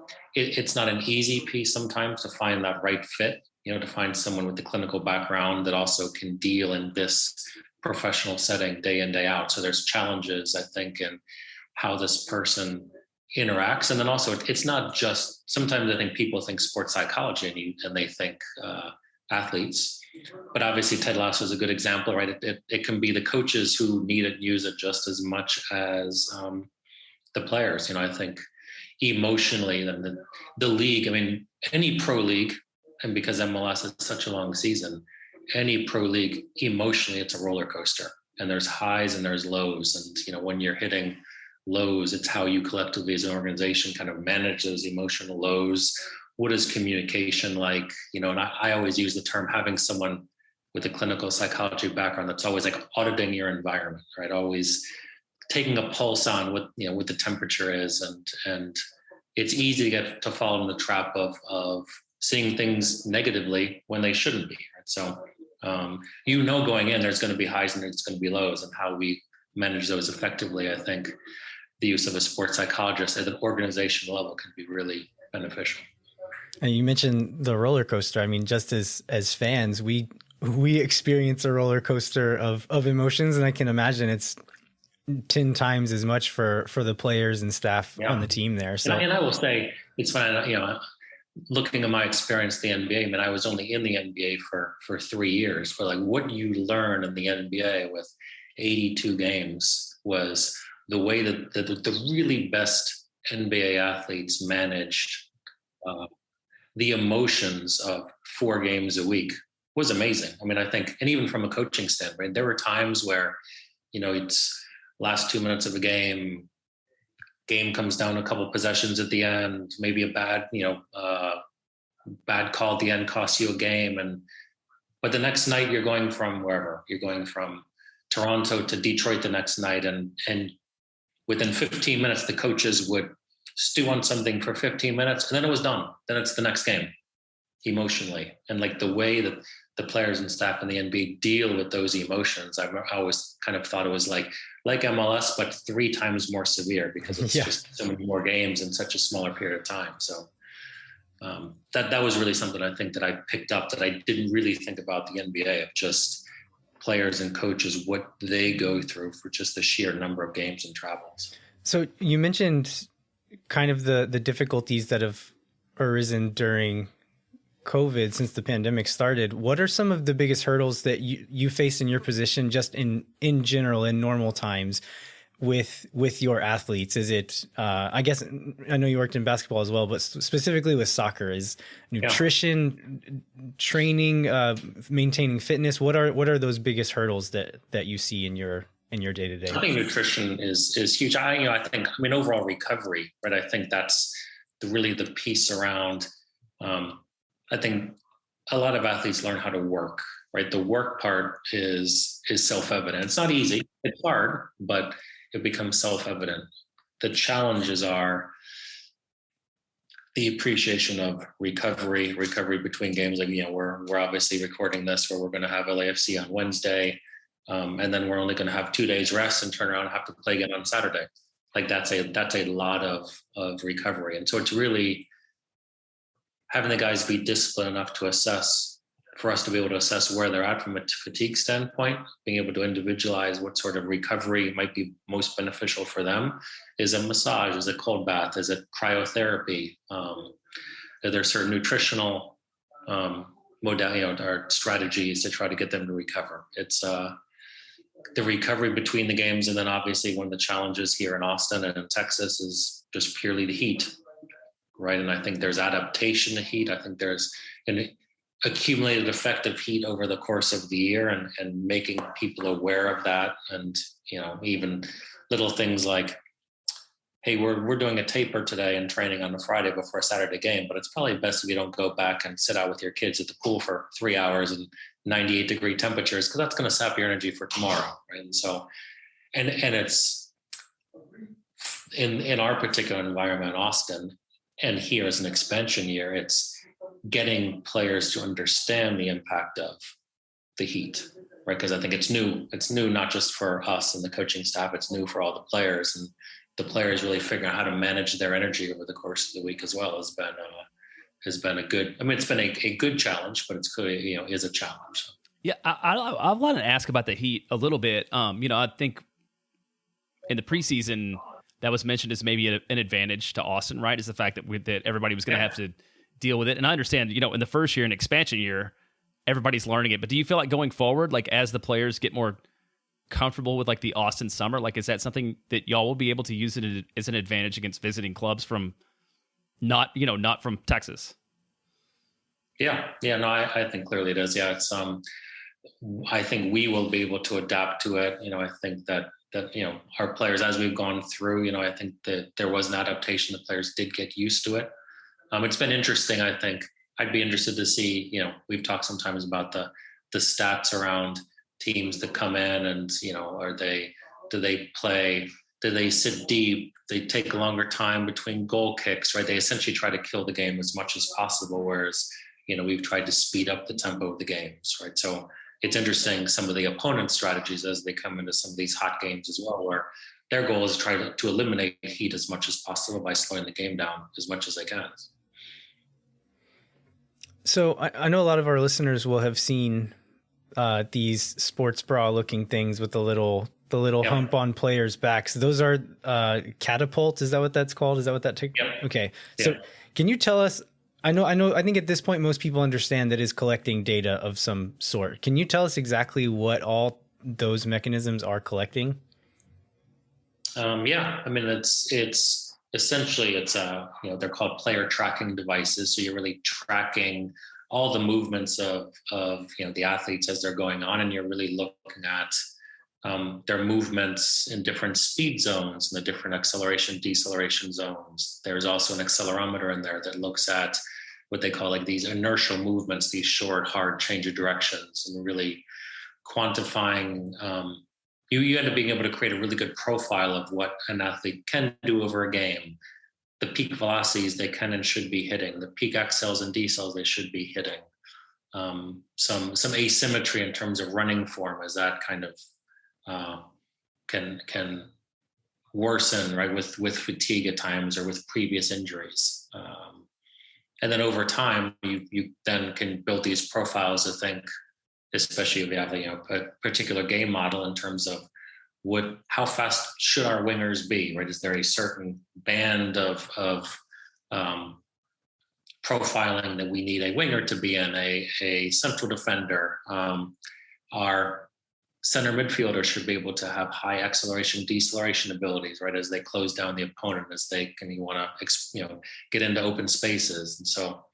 not an easy piece sometimes to find that right fit, to find someone with the clinical background that also can deal in this professional setting day in, day out. So there's challenges, I think, in how this person interacts. And then also it's not just, sometimes I think people think sports psychology and they think athletes, but obviously Ted Lasso is a good example, right? It can be the coaches who need it and use it just as much as the players. I think emotionally, the league, I mean, any pro league, and because MLS is such a long season, any pro league, emotionally, it's a roller coaster, and there's highs and there's lows. And, when you're hitting lows, it's how you collectively as an organization kind of manage those emotional lows. What is communication like? And I always use the term, having someone with a clinical psychology background that's always like auditing your environment, right? Always taking a pulse on what the temperature is. And it's easy to fall in the trap of seeing things negatively when they shouldn't be, right? So, going in, there's going to be highs and there's going to be lows, and how we manage those effectively, I think the use of a sports psychologist at an organizational level can be really beneficial. And you mentioned the roller coaster. I mean, just as fans, we experience a roller coaster of emotions, and I can imagine it's 10 times as much for the players and staff on the team there. So, and I will say, it's funny, looking at my experience in the NBA, I mean, I was only in the NBA for 3 years, but like what you learn in the NBA with 82 games was the way that the really best NBA athletes managed the emotions of 4 games a week was amazing. I mean, I think, and even from a coaching standpoint, there were times where, it's last 2 minutes of a game comes down a couple possessions at the end, maybe a bad call at the end costs you a game. But the next night you're going from wherever, you're going from Toronto to Detroit the next night. And within 15 minutes, the coaches would stew on something for 15 minutes, and then it was done. Then it's the next game emotionally. And like the way that the players and staff in the NBA deal with those emotions, I always kind of thought it was like MLS, but 3 times more severe, because it's just so many more games in such a smaller period of time. So that was really something I think that I picked up that I didn't really think about the NBA, of just players and coaches, what they go through for just the sheer number of games and travels. So you mentioned kind of the difficulties that have arisen during COVID since the pandemic started. What are some of the biggest hurdles that you face in your position, just in general, in normal times, with your athletes? Is it, I guess, I know you worked in basketball as well, but specifically with soccer, is nutrition, training, maintaining fitness? What are those biggest hurdles that you see in your day-to-day? I think nutrition is huge. I think overall recovery, right? I think that's really the piece around, I think a lot of athletes learn how to work, right? The work part is self-evident. It's not easy, it's hard, but it becomes self-evident. The challenges are the appreciation of recovery between games. Like, we're obviously recording this where we're going to have LAFC on Wednesday. And then we're only going to have 2 days rest and turn around and have to play again on Saturday. Like that's a lot of recovery. And so it's really having the guys be disciplined enough for us to be able to assess where they're at from a fatigue standpoint, being able to individualize what sort of recovery might be most beneficial for them. Is a massage, is a cold bath, is it cryotherapy? Are there certain nutritional modality, or strategies to try to get them to recover? It's the recovery between the games. And then obviously one of the challenges here in Austin and in Texas is just purely the heat, right? And I think there's adaptation to heat. I think there's an accumulated effect of heat over the course of the year, and making people aware of that. And, even little things like, hey, we're doing a taper today and training on a Friday before a Saturday game, but it's probably best if you don't go back and sit out with your kids at the pool for 3 hours and 98-degree temperatures, because that's going to sap your energy for tomorrow, right? And so, and it's in our particular environment in Austin, and here as an expansion year, it's getting players to understand the impact of the heat, right? Because I think it's new. It's new not just for us and the coaching staff, it's new for all the players, and the players really figuring out how to manage their energy over the course of the week as well has been a good, it's been a good challenge, but it's clearly, is a challenge. Yeah, I want to ask about the Heat a little bit. I think in the preseason that was mentioned as maybe an advantage to Austin, right? Is the fact that everybody was going to have to deal with it. And I understand, in the first year, an expansion year, everybody's learning it. But do you feel like going forward, like as the players get more comfortable with like the Austin summer, like is that something that y'all will be able to use it as an advantage against visiting clubs from not from Texas? Yeah. No, I think clearly it is. Yeah, it's I think we will be able to adapt to it. I think that our players, as we've gone through, I think that there was an adaptation. The players did get used to it. It's been interesting. I think I'd be interested to see, we've talked sometimes about the stats around teams that come in and, do they sit deep? They take a longer time between goal kicks, right? They essentially try to kill the game as much as possible. Whereas, we've tried to speed up the tempo of the games, right? So it's interesting some of the opponent's strategies as they come into some of these hot games as well, where their goal is to try to eliminate heat as much as possible by slowing the game down as much as they can. So I know a lot of our listeners will have seen these sports bra looking things with the little hump on players' backs. Those are catapults. Is that what that's called? Is that what that took? Yep. Okay. So can you tell us, I think at this point, most people understand that is collecting data of some sort. Can you tell us exactly what all those mechanisms are collecting? Yeah. I mean, it's essentially, they're called player tracking devices. So you're really tracking all the movements of the athletes as they're going on. And you're really looking at their movements in different speed zones and the different acceleration, deceleration zones. There's also an accelerometer in there that looks at what they call like these inertial movements, these short, hard change of directions, and really quantifying. You end up being able to create a really good profile of what an athlete can do over a game. The peak velocities they can and should be hitting, the peak accels and decels they should be hitting. Some asymmetry in terms of running form as that kind of can worsen, right, with fatigue at times or with previous injuries. And then over time, you then can build these profiles. I think, especially if you have a particular game model in terms of how fast should our wingers be, right? Is there a certain band of profiling that we need a winger to be in, a central defender? Our center midfielder should be able to have high acceleration, deceleration abilities, right? As they close down the opponent, as they can, want to, get into open spaces. And so,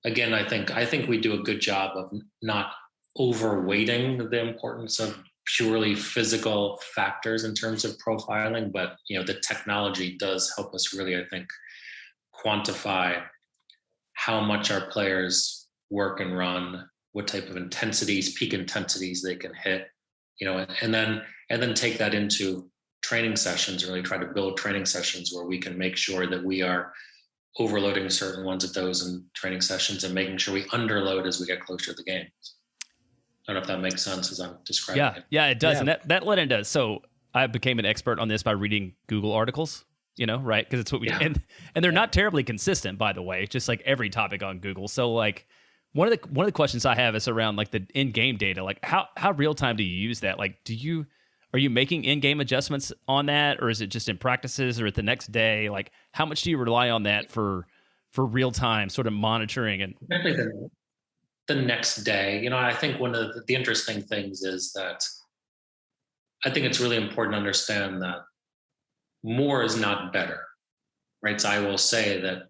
again, I think we do a good job of not overweighting the importance of purely physical factors in terms of profiling, but the technology does help us really, I think, quantify how much our players work and run, what type of intensities, peak intensities they can hit, and then take that into training sessions, really try to build training sessions where we can make sure that we are overloading certain ones of those in training sessions and making sure we underload as we get closer to the games. I don't know if that makes sense as I'm describing it. Yeah, it does. Yeah. And that led into, so I became an expert on this by reading Google articles, right? Because it's what we do. And they're not terribly consistent, by the way, just like every topic on Google. So like one of the questions I have is around like the in-game data. Like how real time do you use that? Like are you making in-game adjustments on that, or is it just in practices or at the next day? Like how much do you rely on that for real time sort of monitoring? And the next day, I think one of the interesting things is that I think it's really important to understand that more is not better, right? So I will say that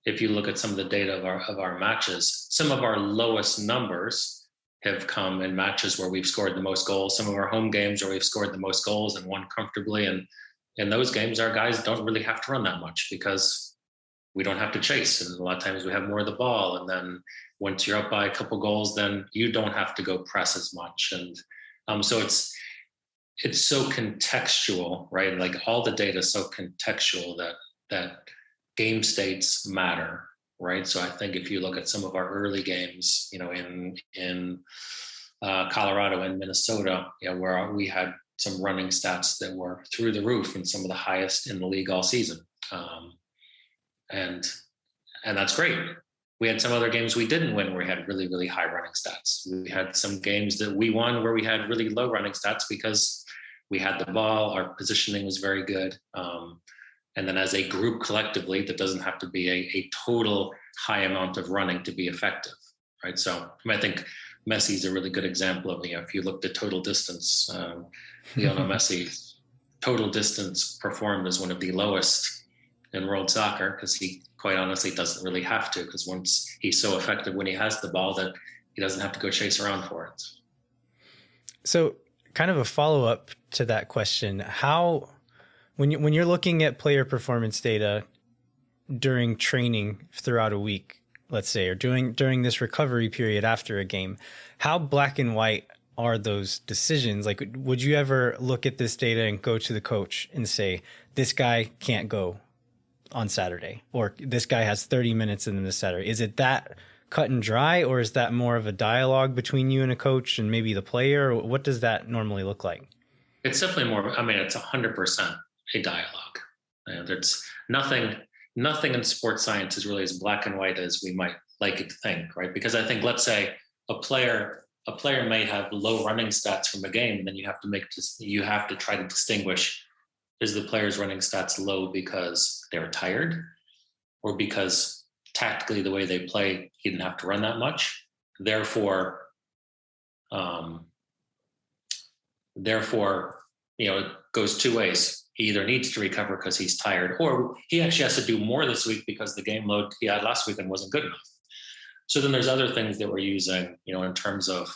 if you look at some of the data of our matches, some of our lowest numbers have come in matches where we've scored the most goals. Some of our home games where we've scored the most goals and won comfortably. And in those games, our guys don't really have to run that much because we don't have to chase. And a lot of times we have more of the ball. And then once you're up by a couple goals, then you don't have to go press as much. And so it's so contextual, right? Like all the data is so contextual that game states matter, right? So I think if you look at some of our early games, in Colorado and Minnesota, where we had some running stats that were through the roof and some of the highest in the league all season. And that's great. we had some other games we didn't win where we had really, really high running stats. We had some games that we won where we had really low running stats because we had the ball, our positioning was very good. And then as a group collectively, that doesn't have to be a total high amount of running to be effective, right? So I think Messi's a really good example of, if you looked at total distance, Lionel Messi, total distance performed as one of the lowest in world soccer because he quite honestly doesn't really have to, because once he's so effective when he has the ball that he doesn't have to go chase around for it. So kind of a follow-up to that question, how, when you're looking at player performance data during training throughout a week, let's say, or during this recovery period after a game, how black and white are those decisions? Like, would you ever look at this data and go to the coach and say, this guy can't go on Saturday, or this guy has 30 minutes in this Saturday? Is it that cut and dry, or is that more of a dialogue between you and a coach and maybe the player? What does that normally look like? It's definitely more, it's 100% a dialogue. There's nothing in sports science is really as black and white as we might like it to think, right? Because I think, let's say a player may have low running stats from a game, and then you have to try to distinguish, is the player's running stats low because they're tired, or because tactically the way they play, he didn't have to run that much. Therefore, it goes two ways. He either needs to recover because he's tired, or he actually has to do more this week because the game load he had last weekend wasn't good enough. So then there's other things that we're using, in terms of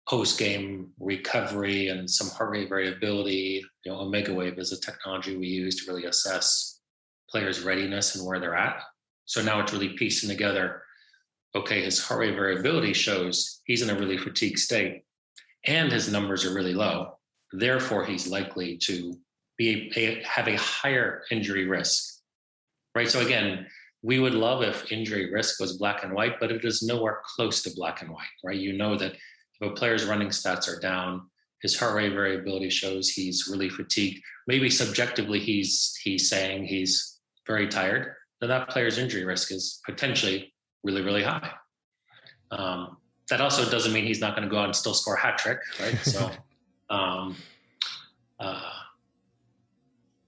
post-game recovery and some heart rate variability. Omega Wave is a technology we use to really assess players' readiness and where they're at. So now it's really piecing together, okay, his heart rate variability shows he's in a really fatigued state and his numbers are really low. Therefore, he's likely to have a higher injury risk, right? So again, we would love if injury risk was black and white, but it is nowhere close to black and white, right? You know that if a player's running stats are down, his heart rate variability shows he's really fatigued. Maybe subjectively he's saying he's very tired, then that player's injury risk is potentially really, really high. That also doesn't mean he's not going to go out and still score a hat trick, right? So,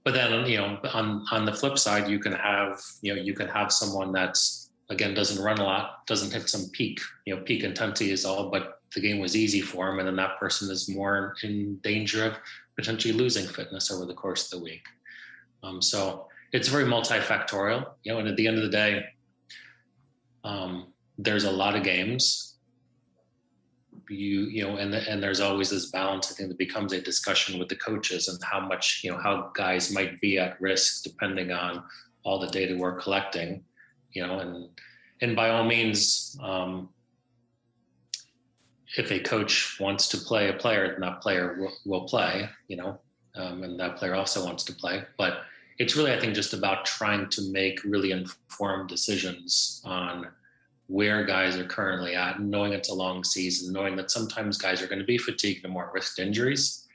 but then, on the flip side, you can have someone that's, again, doesn't run a lot, doesn't hit some peak intensity is all, but the game was easy for him. And then that person is more in danger of potentially losing fitness over the course of the week. So it's very multifactorial, and at the end of the day, there's a lot of games, and there's always this balance, I think, that becomes a discussion with the coaches and how much, how guys might be at risk depending on all the data we're collecting, and by all means, if a coach wants to play a player, then that player will play, and that player also wants to play. But it's really, I think, just about trying to make really informed decisions on where guys are currently at, knowing it's a long season, knowing that sometimes guys are going to be fatigued and more at risk to injuries.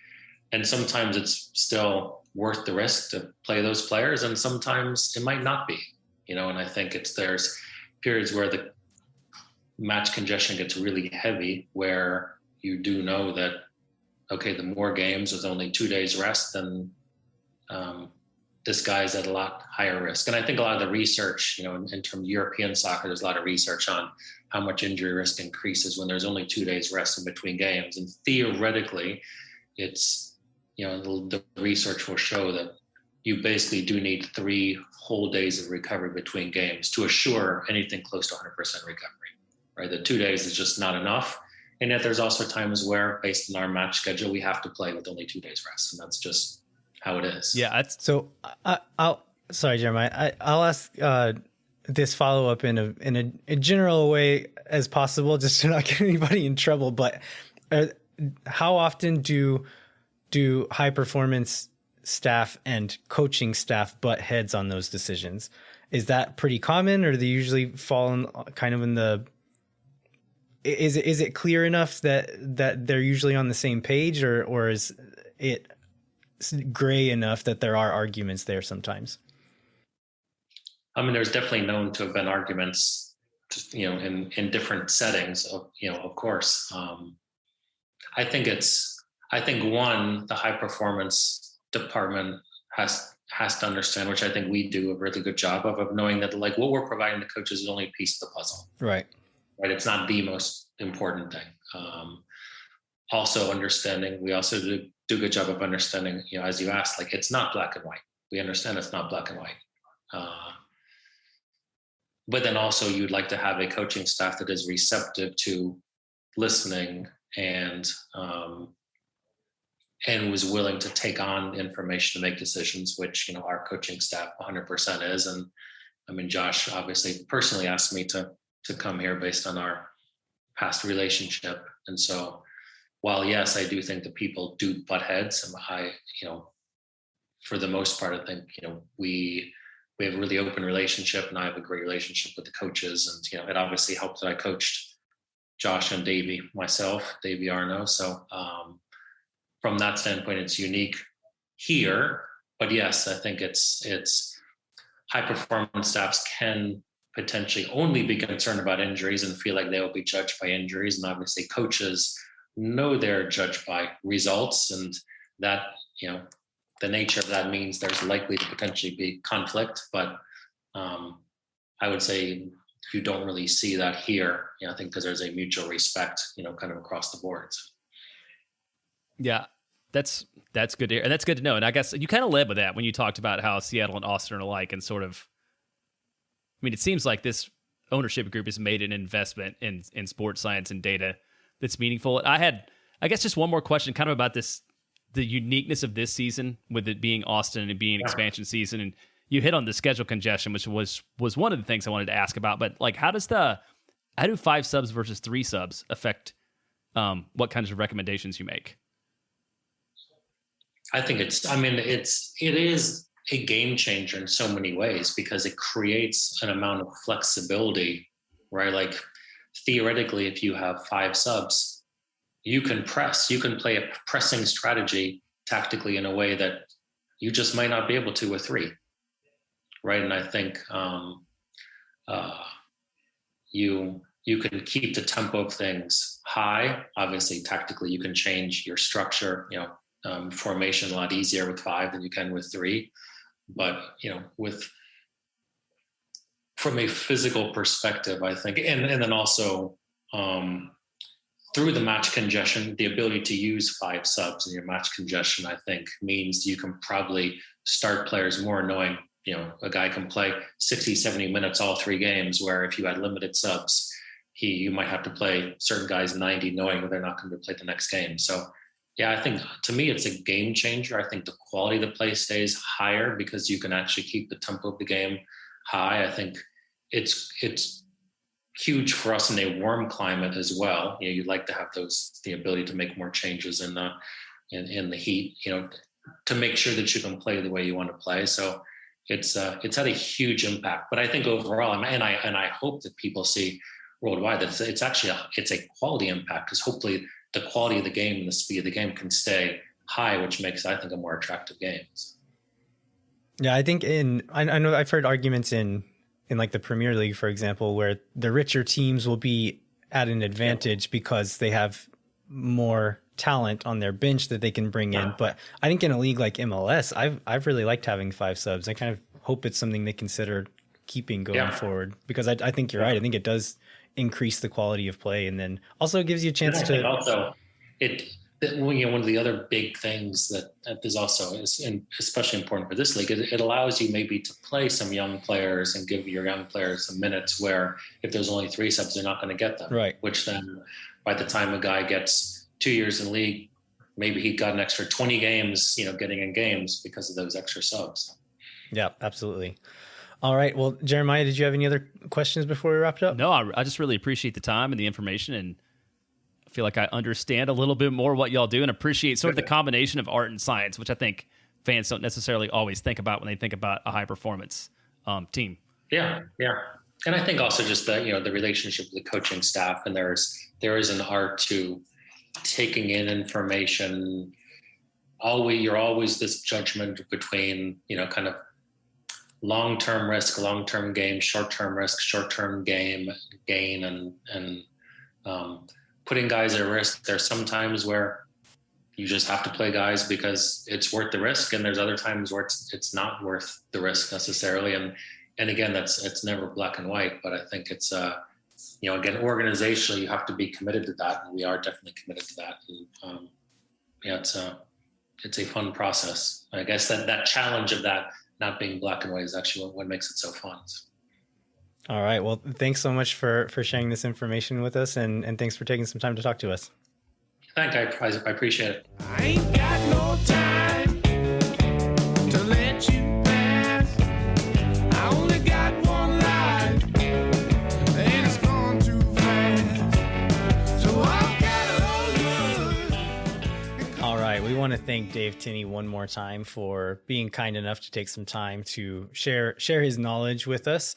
And sometimes it's still worth the risk to play those players. And sometimes it might not be, and I think there's periods where the match congestion gets really heavy, where you do know that, okay, the more games with only 2 days rest, then this guy's at a lot higher risk. And I think a lot of the research, in terms of European soccer, there's a lot of research on how much injury risk increases when there's only 2 days rest in between games. And theoretically, it's, the research will show that you basically do need 3 whole days of recovery between games to assure anything close to 100% recovery, right? The 2 days is just not enough. And yet there's also times where, based on our match schedule, we have to play with only 2 days rest. And that's just how it is. Yeah. So sorry, Jeremiah, I'll ask this follow up in a general way as possible, just to not get anybody in trouble. But how often do high performance staff and coaching staff butt heads on those decisions? Is that pretty common, or do they usually fall in kind of in the? Is it clear enough that they're usually on the same page, or is it gray enough that there are arguments there sometimes? There's definitely known to have been arguments in different settings of course. I think the high performance department has to understand, which I think we do a really good job of knowing that like what we're providing the coaches is only a piece of the puzzle. Right. It's not the most important thing. Also understanding, we also do a good job of understanding, as you asked, like it's not black and white. We understand it's not black and white. But then also you'd like to have a coaching staff that is receptive to listening and was willing to take on information to make decisions, which, our coaching staff 100% is. And I mean, Josh obviously personally asked me to come here based on our past relationship. And so while, yes, I do think that people do butt heads, and for the most part, I think, we have a really open relationship, and I have a great relationship with the coaches. And, it obviously helped that I coached Josh and Davey Arno. So from that standpoint, it's unique here. But yes, I think it's high performance staffs can potentially only be concerned about injuries and feel like they will be judged by injuries. And obviously coaches know they're judged by results, and that, the nature of that means there's likely to potentially be conflict. But I would say you don't really see that here, I think, because there's a mutual respect, kind of across the boards. Yeah, that's good to hear. And that's good to know. And I guess you kind of led with that when you talked about how Seattle and Austin are alike, and sort of, I mean, it seems like this ownership group has made an investment in sports science and data that's meaningful. I guess just one more question kind of about the uniqueness of this season, with it being Austin and it being expansion season. And you hit on the schedule congestion, which was one of the things I wanted to ask about. But like, how do 5 subs versus 3 subs affect what kinds of recommendations you make? I think it is a game changer in so many ways, because it creates an amount of flexibility, right? Like theoretically, if you have 5 subs, you can play a pressing strategy tactically in a way that you just might not be able to with 3, right? And I think you can keep the tempo of things high. Obviously, tactically, you can change your structure, formation a lot easier with 5 than you can with 3. But, from a physical perspective, I think, and then also through the match congestion, the ability to use 5 subs in your match congestion, I think, means you can probably start players more, knowing, a guy can play 60, 70 minutes all 3 games, where if you had limited subs, you might have to play certain guys 90, knowing that they're not going to play the next game. So, yeah, I think to me, it's a game changer. I think the quality of the play stays higher because you can actually keep the tempo of the game high. I think it's huge for us in a warm climate as well. You'd like to have the ability to make more changes in the heat, to make sure that you can play the way you want to play. So it's had a huge impact. But I think overall, and I hope that people see worldwide that it's a quality impact, because hopefully the quality of the game and the speed of the game can stay high, which makes, I think, a more attractive game. Yeah, I think I know I've heard arguments in like the Premier League, for example, where the richer teams will be at an advantage because they have more talent on their bench that they can bring in. But I think in a league like MLS, I've really liked having 5 subs. I kind of hope it's something they consider keeping going forward, because I think you're right. I think it does increase the quality of play, and then also it gives you a chance to also one of the other big things that is also especially important for this league, it allows you maybe to play some young players and give your young players some minutes, where if there's only 3 subs, they're not going to get them, right? Which then by the time a guy gets 2 years in league, maybe he got an extra 20 games, getting in games because of those extra subs. Yeah, absolutely. All right. Well, Jeremiah, did you have any other questions before we wrap it up? No, I just really appreciate the time and the information, and I feel like I understand a little bit more what y'all do, and appreciate sort of the combination of art and science, which I think fans don't necessarily always think about when they think about a high performance team. Yeah. And I think also just the relationship with the coaching staff, and there is an art to taking in information. You're always this judgment between, kind of long-term risk, long-term game, short-term risk, short-term gain, and putting guys at risk. There's some times where you just have to play guys because it's worth the risk, and there's other times where it's not worth the risk necessarily. And again, it's never black and white, but I think it's again, organizationally, you have to be committed to that, and we are definitely committed to that. And it's a fun process. I guess that challenge of that not being black and white is actually what makes it so fun. All right. Well, thanks so much for sharing this information with us, and thanks for taking some time to talk to us. I appreciate it. I ain't got no time to let you pass. I only got one life, and it's gone too fast. So I've got All right. We want to thank Dave Tenney one more time for being kind enough to take some time to share his knowledge with us.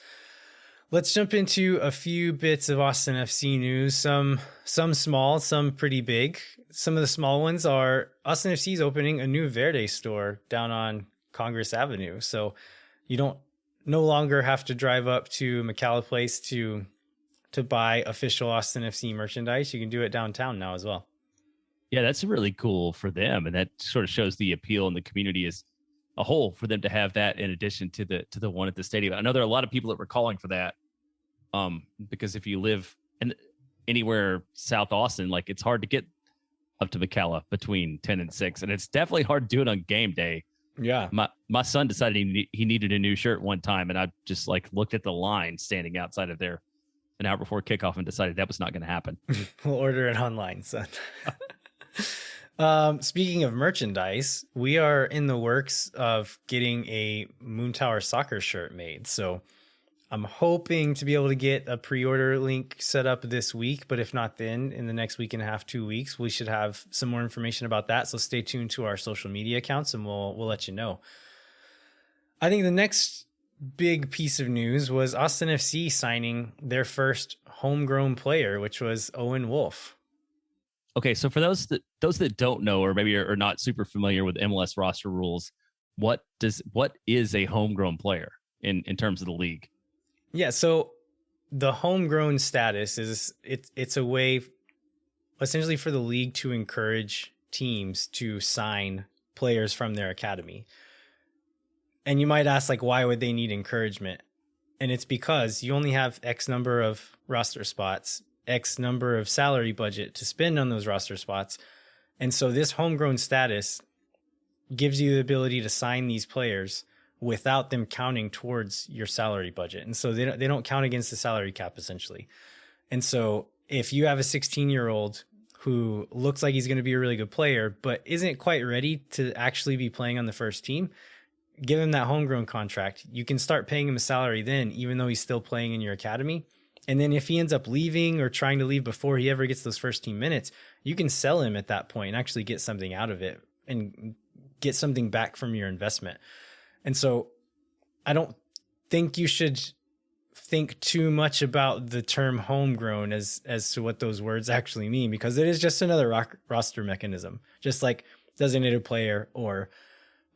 Let's jump into a few bits of Austin FC news, some small, some pretty big. Some of the small ones are Austin FC is opening a new Verde store down on Congress Avenue. So you no longer have to drive up to McCalla Place to buy official Austin FC merchandise. You can do it downtown now as well. Yeah, that's really cool for them. And that sort of shows the appeal in the community as a whole for them to have that in addition to the one at the stadium. I know there are a lot of people that were calling for that because if you live anywhere South Austin, like it's hard to get up to McCalla between 10 and 6. And it's definitely hard to do it on game day. Yeah. My son decided he needed a new shirt one time, and I just like looked at the line standing outside of there an hour before kickoff and decided that was not going to happen. We'll order it online, son. Speaking of merchandise, we are in the works of getting a Moon Tower soccer shirt made. So I'm hoping to be able to get a pre-order link set up this week, but if not, then in the next week and a half, 2 weeks, we should have some more information about that. So stay tuned to our social media accounts and we'll let you know. I think the next big piece of news was Austin FC signing their first homegrown player, which was Owen Wolff. Okay, so for those that don't know or maybe are not super familiar with MLS roster rules, what is a homegrown player in terms of the league? Yeah, so the homegrown status is it's a way essentially for the league to encourage teams to sign players from their academy. And you might ask, like, why would they need encouragement? And it's because you only have X number of roster spots, X number of salary budget to spend on those roster spots. And so this homegrown status gives you the ability to sign these players without them counting towards your salary budget. And so they don't count against the salary cap, essentially. And so if you have a 16-year-old who looks like he's going to be a really good player, but isn't quite ready to actually be playing on the first team, give him that homegrown contract. You can start paying him a salary then, even though he's still playing in your academy. And then if he ends up leaving or trying to leave before he ever gets those first team minutes, you can sell him at that point and actually get something out of it and get something back from your investment. And so I don't think you should think too much about the term homegrown as to what those words actually mean, because it is just another roster mechanism, just like designated player or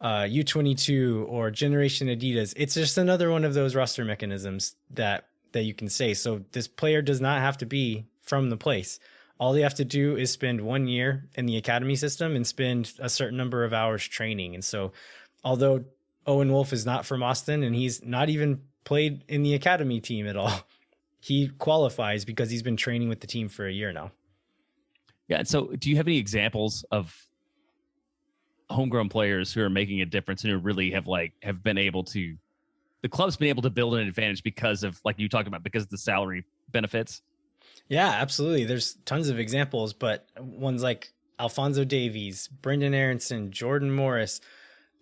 U22 or Generation Adidas. It's just another one of those roster mechanisms that you can say. So this player does not have to be from the place. All they have to do is spend 1 year in the academy system and spend a certain number of hours training. And so although Owen Wolff is not from Austin and he's not even played in the academy team at all, he qualifies because he's been training with the team for a year now. Yeah. So do you have any examples of homegrown players who are making a difference and who really have been able to, the club's been able to build an advantage because of, like you talked about, because of the salary benefits? Yeah, absolutely. There's tons of examples, but ones like Alphonso Davies, Brendan Aronson, Jordan Morris,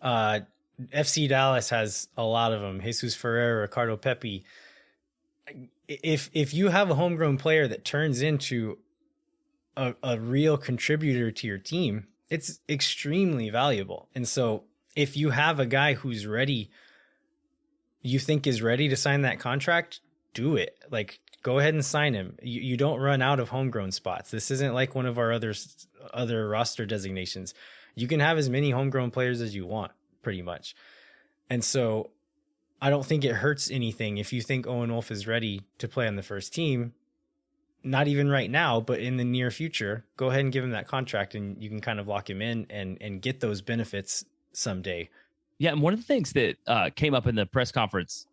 FC Dallas has a lot of them. Jesus Ferreira, Ricardo Pepi. If you have a homegrown player that turns into a real contributor to your team, it's extremely valuable. And so if you have a guy who's ready, you think is ready to sign that contract, do it. Like, go ahead and sign him. You don't run out of homegrown spots. This isn't like one of our other roster designations. You can have as many homegrown players as you want, pretty much. And so I don't think it hurts anything if you think Owen Wolff is ready to play on the first team. Not even right now, but in the near future, go ahead and give him that contract, and you can kind of lock him in and get those benefits someday. Yeah, and one of the things that came up in the press conference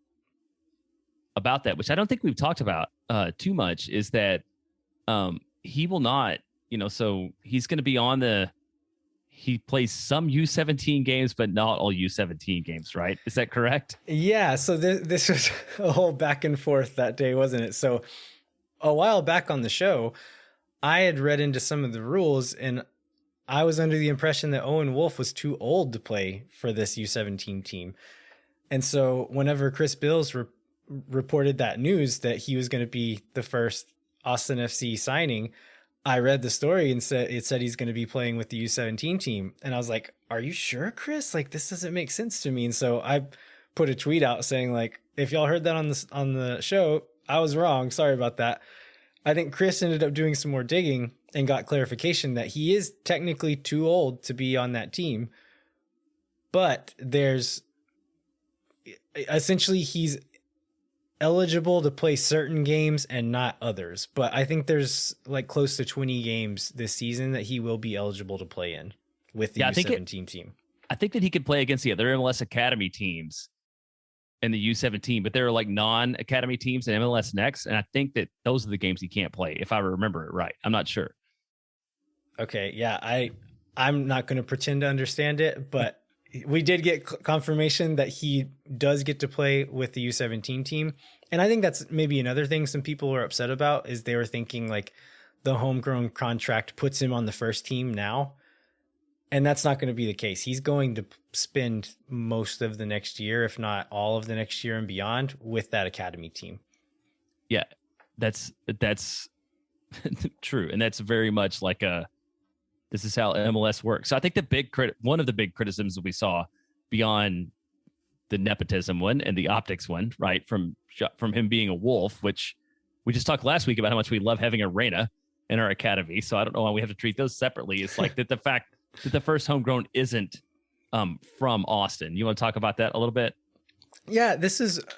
about that, which I don't think we've talked about too much, is that he will not, so he's going to be he plays some U17 games, but not all U17 games, right? Is that correct? Yeah, so this was a whole back and forth that day, wasn't it? So a while back on the show, I had read into some of the rules, and I was under the impression that Owen Wolff was too old to play for this U17 team. And so whenever Chris Bills reported that news that he was going to be the first Austin FC signing, I read the story and it said he's going to be playing with the U17 team. And I was like, are you sure, Chris? Like, this doesn't make sense to me. And so I put a tweet out saying, like, if y'all heard that on the show, I was wrong. Sorry about that. I think Chris ended up doing some more digging and got clarification that he is technically too old to be on that team. But there's essentially he's eligible to play certain games and not others. But I think there's like close to 20 games this season that he will be eligible to play in with the U17 team. I think that he could play against the other MLS Academy teams in the U17, but there are like non-Academy teams in MLS Next. And I think that those are the games he can't play, if I remember it right. I'm not sure. Okay. Yeah. I'm not going to pretend to understand it, but we did get confirmation that he does get to play with the U17 team. And I think that's maybe another thing some people were upset about, is they were thinking like the homegrown contract puts him on the first team now. And that's not going to be the case. He's going to spend most of the next year, if not all of the next year and beyond, with that academy team. Yeah, that's true. And that's very much like this is how MLS works. So I think one of the big criticisms that we saw beyond the nepotism one and the optics one, right, from him being a Wolf, which we just talked last week about how much we love having a Reina in our academy. So I don't know why we have to treat those separately. It's like that the fact that the first homegrown isn't from Austin. You want to talk about that a little bit? Yeah,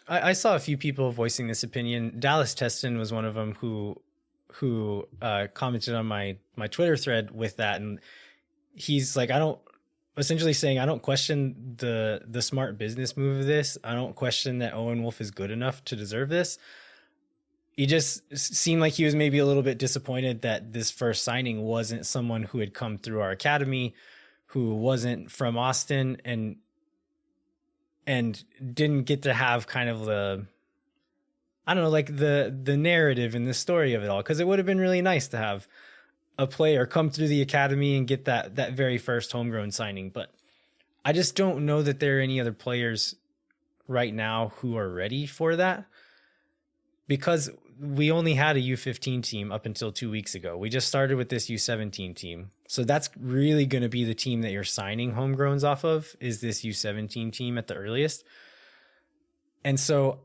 I saw a few people voicing this opinion. Dallas Teston was one of them who commented on my Twitter thread with that. And he's like, I don't question the smart business move of this. I don't question that Owen Wolff is good enough to deserve this. He just seemed like he was maybe a little bit disappointed that this first signing wasn't someone who had come through our academy, who wasn't from Austin, and didn't get to have kind of the narrative and the story of it all. Because it would have been really nice to have a player come through the academy and get that very first homegrown signing. But I just don't know that there are any other players right now who are ready for that, because we only had a U15 team up until 2 weeks ago. We just started with this U17 team. So that's really going to be the team that you're signing homegrowns off of, is this U17 team at the earliest. And so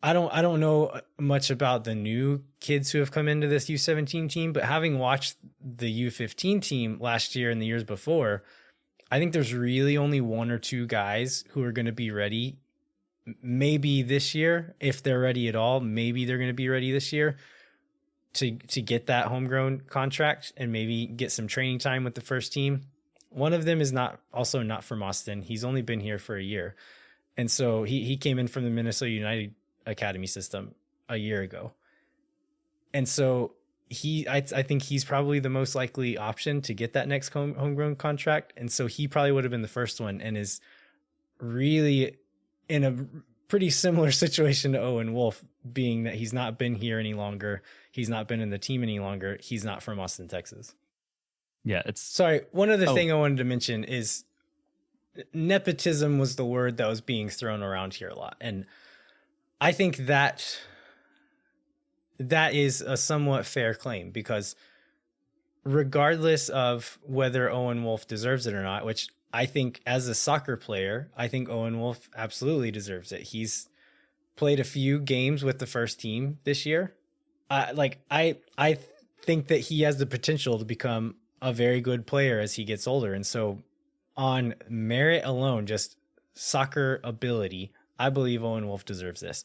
I don't know much about the new kids who have come into this U17 team, but having watched the U15 team last year and the years before, I think there's really only one or two guys who are going to be ready. Maybe this year, if they're ready at all, maybe they're going to be ready this year to get that homegrown contract and maybe get some training time with the first team. One of them is not from Austin. He's only been here for a year. And so he came in from the Minnesota United Academy system a year ago. And so I think he's probably the most likely option to get that next homegrown contract. And so he probably would have been the first one, and is really in a pretty similar situation to Owen Wolff, being that he's not been here any longer. He's not been in the team any longer. He's not from Austin, Texas. Yeah. Sorry. One other thing I wanted to mention is nepotism was the word that was being thrown around here a lot. And I think that is a somewhat fair claim, because regardless of whether Owen Wolff deserves it or not, which I think as a soccer player, I think Owen Wolff absolutely deserves it. He's played a few games with the first team this year. I think that he has the potential to become a very good player as he gets older. And so on merit alone, just soccer ability, I believe Owen Wolff deserves this.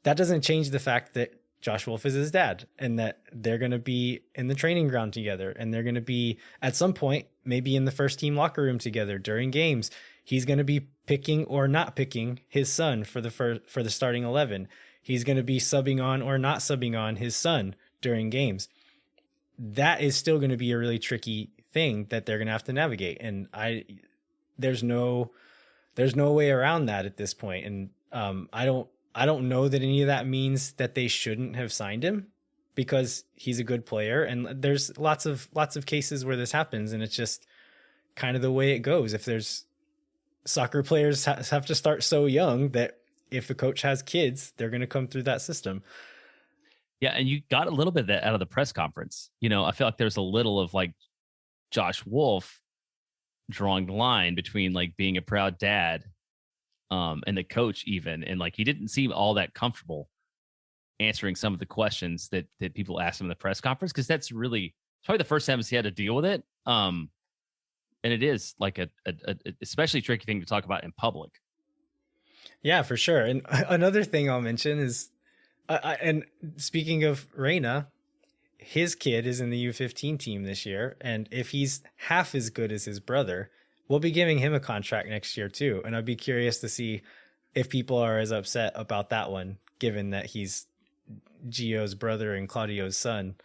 That doesn't change the fact that Josh Wolff is his dad and that they're going to be in the training ground together, and they're going to be at some point maybe in the first team locker room together during games. He's going to be picking or not picking his son for the starting 11. He's going to be subbing on or not subbing on his son during games. That is still going to be a really tricky thing that they're going to have to navigate. And there's no way around that at this point. And I don't know that any of that means that they shouldn't have signed him, because he's a good player. And there's lots of cases where this happens, and it's just kind of the way it goes. If there's soccer players have to start so young that if the coach has kids, they're going to come through that system. Yeah. And you got a little bit of that out of the press conference. You know, I feel like there's a little of like Josh Wolff drawing the line between like being a proud dad and the coach even. And like, he didn't seem all that comfortable answering some of the questions that people asked him in the press conference. Cause that's really probably the first time he had to deal with it. And it is like a especially tricky thing to talk about in public. Yeah, for sure. And another thing I'll mention is, and speaking of Reyna, his kid is in the U15 team this year. And if he's half as good as his brother, we'll be giving him a contract next year too. And I'd be curious to see if people are as upset about that one, given that he's Gio's brother and Claudio's son.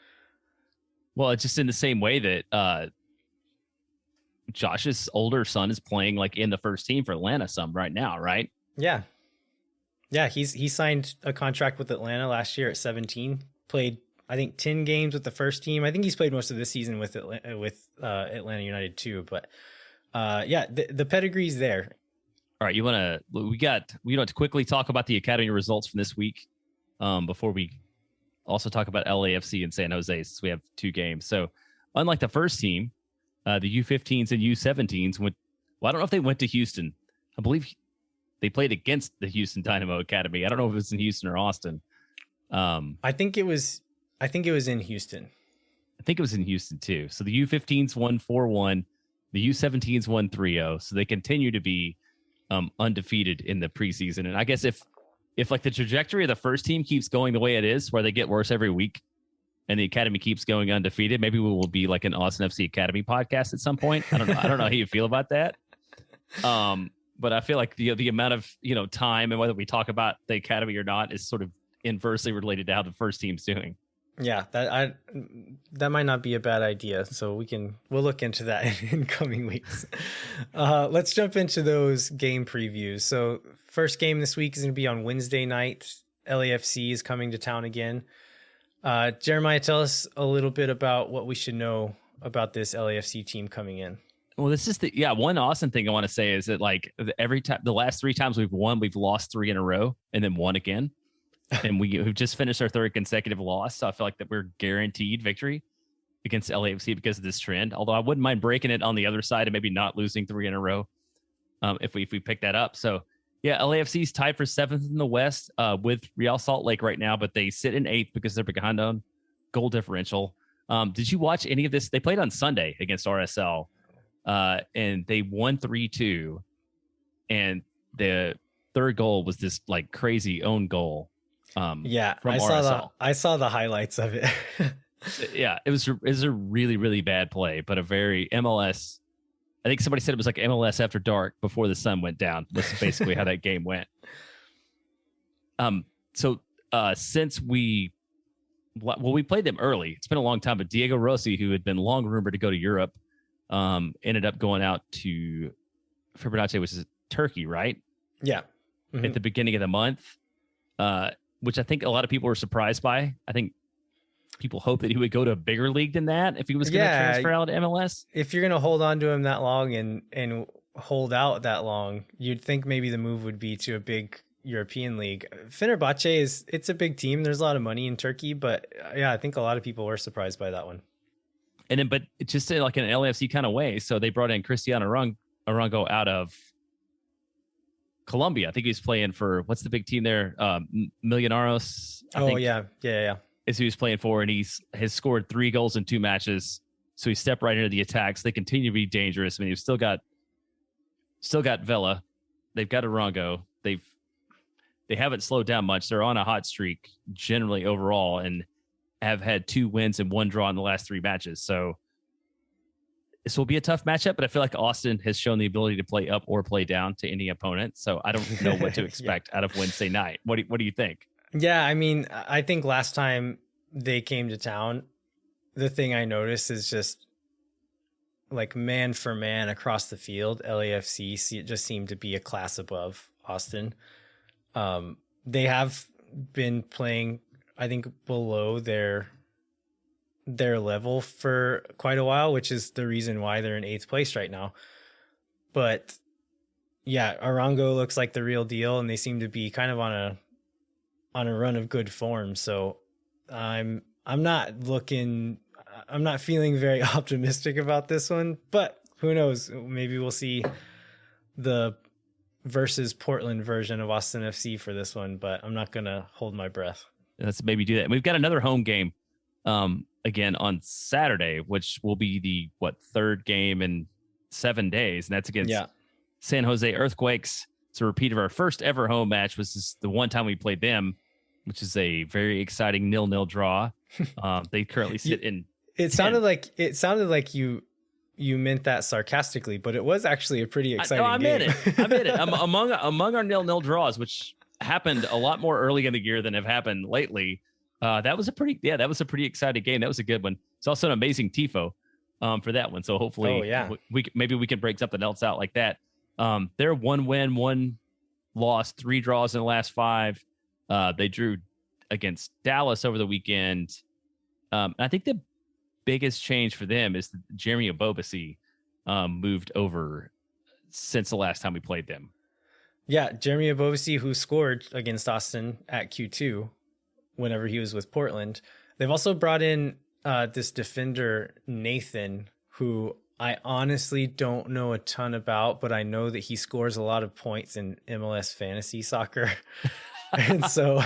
Well, it's just in the same way that Josh's older son is playing like in the first team for Atlanta some right now, right? Yeah. Yeah, he signed a contract with Atlanta last year at 17. Played, I think, 10 games with the first team. I think he's played most of this season with Atlanta United too. But yeah, the pedigree's there. All right, we want to quickly talk about the academy results from this week before we also talk about LAFC and San Jose, since we have 2 games. So unlike the first team, the U15s and U17s went. Well, I don't know if they went to Houston. I believe they played against the Houston Dynamo Academy. I don't know if it was in Houston or Austin. I think it was in Houston. I think it was in Houston too. So the U15s won 4-1. The U17s won 3-0. So they continue to be undefeated in the preseason. And I guess if like the trajectory of the first team keeps going the way it is, where they get worse every week, and the academy keeps going undefeated, maybe we will be like an Austin FC Academy podcast at some point. I don't know how you feel about that. But I feel like the amount of, time and whether we talk about the academy or not is sort of inversely related to how the first team's doing. Yeah, that might not be a bad idea. So we'll look into that in coming weeks. Let's jump into those game previews. So first game this week is going to be on Wednesday night. LAFC is coming to town again. Jeremiah, tell us a little bit about what we should know about this LAFC team coming in. Well, this is one awesome thing I want to say is that like every time, the last 3 times we've won, we've lost 3 in a row and then won again. And we've just finished our 3rd consecutive loss. So I feel like that we're guaranteed victory against LAFC because of this trend. Although I wouldn't mind breaking it on the other side and maybe not losing 3 in a row if we pick that up. So yeah, LAFC is tied for 7th in the West with Real Salt Lake right now, but they sit in 8th because they're behind on goal differential. Did you watch any of this? They played on Sunday against RSL. And they won 3-2, and the 3rd goal was this like crazy own goal. Yeah, from I saw the highlights of it. Yeah, it was a really, really bad play, but a very MLS. I think somebody said it was like MLS after dark before the sun went down. Was basically how that game went. So since we played them early, it's been a long time, but Diego Rossi, who had been long rumored to go to Europe, ended up going out to Fibonacci, which is Turkey, right? Yeah. Mm-hmm. At the beginning of the month, which I think a lot of people were surprised by. I think people hope that he would go to a bigger league than that if he was going to transfer out to MLS. If you're going to hold on to him that long and hold out that long, you'd think maybe the move would be to a big European league. Fenerbahce it's a big team. There's a lot of money in Turkey, but yeah, I think a lot of people were surprised by that one. And then, but just in like an LAFC kind of way. So they brought in Cristiano Arango out of Colombia. I think he's playing for, what's the big team there? Millonarios. Yeah. Is who he's playing for. And has scored 3 goals in 2 matches. So he stepped right into the attacks. They continue to be dangerous. I mean, you've still got Vela. They've got Arango. They've they haven't slowed down much. They're on a hot streak generally overall and have had 2 wins and 1 draw in the last 3 matches. So this will be a tough matchup, but I feel like Austin has shown the ability to play up or play down to any opponent. So I don't know what to expect out of Wednesday night. What do you think? Yeah, I mean, I think last time they came to town, the thing I noticed is just like man for man across the field, LAFC just seemed to be a class above Austin. They have been playing, I think, below their level for quite a while, which is the reason why they're in 8th place right now. But yeah, Arango looks like the real deal, and they seem to be kind of on a run of good form. So I'm not feeling very optimistic about this one, but who knows? Maybe we'll see the versus Portland version of Austin FC for this one, but I'm not going to hold my breath. Let's maybe do that. We've got another home game again on Saturday, which will be the 3rd game in 7 days, and that's against San Jose Earthquakes. It's a repeat of our first ever home match, which is the one time we played them, which is a very exciting 0-0 draw. They currently sit in. It 10. sounded like you meant that sarcastically, but it was actually a pretty exciting game. I meant it. Among our 0-0 draws, which happened a lot more early in the year than have happened lately. That was a pretty exciting game. That was a good one. It's also an amazing tifo for that one. So hopefully we can break something else out like that. They're 1 win, 1 loss, 3 draws in the last 5. They drew against Dallas over the weekend. I think the biggest change for them is that Jeremy Abobasi moved over since the last time we played them. Yeah, Jeremy Abobasi, who scored against Austin at Q2 whenever he was with Portland. They've also brought in this defender, Nathan, who I honestly don't know a ton about, but I know that he scores a lot of points in MLS fantasy soccer. And so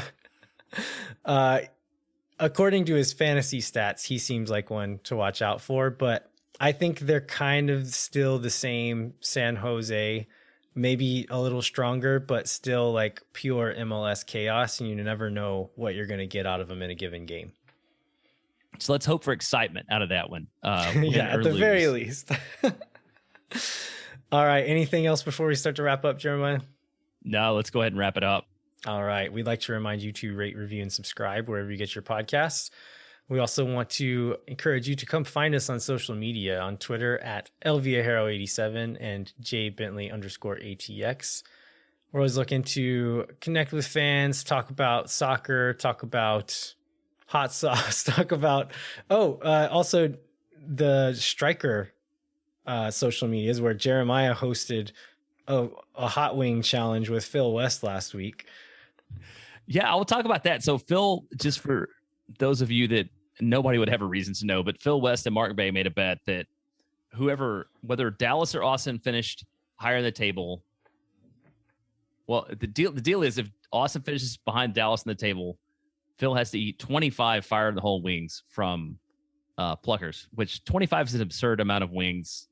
according to his fantasy stats, he seems like one to watch out for, but I think they're kind of still the same San Jose, maybe a little stronger, but still like pure MLS chaos, and you never know what you're going to get out of them in a given game. So let's hope for excitement out of that one. Yeah, at the very least. All right. Anything else before we start to wrap up, Jeremiah? No, let's go ahead and wrap it up. All right. We'd like to remind you to rate, review, and subscribe wherever you get your podcasts. We also want to encourage you to come find us on social media on Twitter at LViajero87 and JBentley_ATX. We're always looking to connect with fans, talk about soccer, talk about hot sauce, talk about, also the Striker social medias where Jeremiah hosted a hot wing challenge with Phil West last week. Yeah, I will talk about that. So Phil, just for those of you that nobody would have a reason to know, but Phil West and Mark Bay made a bet that whether Dallas or Austin finished higher in the table. Well, the deal is if Austin finishes behind Dallas in the table, Phil has to eat 25 fire in the hole wings from Pluckers, which 25 is an absurd amount of wings.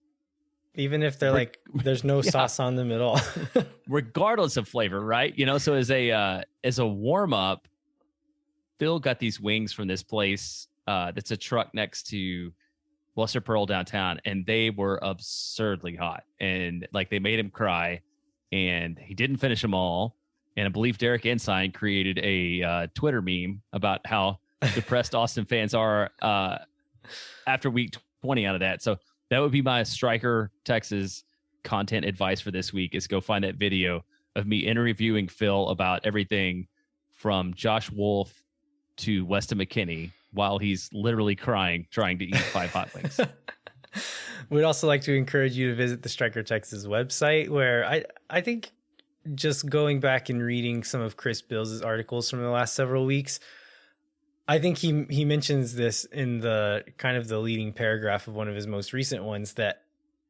Even if they're like, there's no sauce on them at all. Regardless of flavor, right? So as a warm up, Phil got these wings from this place that's a truck next to Lesser Pearl downtown, and they were absurdly hot. And like they made him cry, and he didn't finish them all. And I believe Derek Ensign created a Twitter meme about how depressed Austin fans are after week 20 out of that. So that would be my Striker Texas content advice for this week is go find that video of me interviewing Phil about everything from Josh Wolff to Weston McKennie while he's literally crying, trying to eat 5 hot wings. We'd also like to encourage you to visit the Striker Texas website, where I think just going back and reading some of Chris Bills' articles from the last several weeks, I think he mentions this in the kind of the leading paragraph of one of his most recent ones, that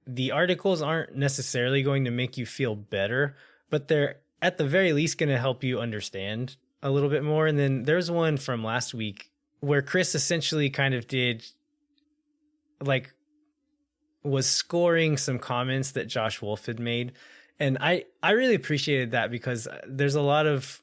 the articles aren't necessarily going to make you feel better, but they're at the very least going to help you understand a little bit more. And then there's one from last week where Chris essentially kind of was scoring some comments that Josh Wolff had made. And I really appreciated that, because there's a lot of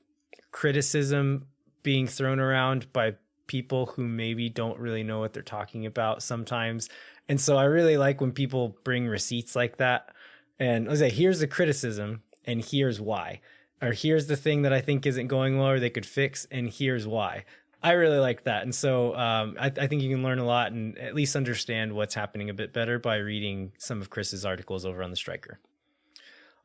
criticism being thrown around by people who maybe don't really know what they're talking about sometimes. And so I really like when people bring receipts like that. And I say, here's the criticism and here's why. Or here's the thing that I think isn't going well or they could fix, and here's why. I really like that. And so I think you can learn a lot and at least understand what's happening a bit better by reading some of Chris's articles over on The Striker.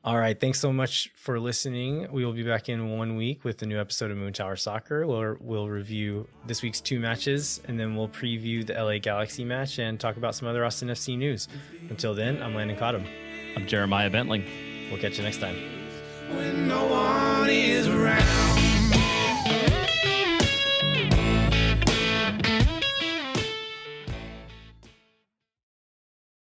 All right. Thanks so much for listening. We will be back in 1 week with a new episode of Moon Tower Soccer, where we'll review this week's 2 matches, and then we'll preview the LA Galaxy match and talk about some other Austin FC news. Until then, I'm Landon Cottam. I'm Jeremiah Bentling. We'll catch you next time. When no one is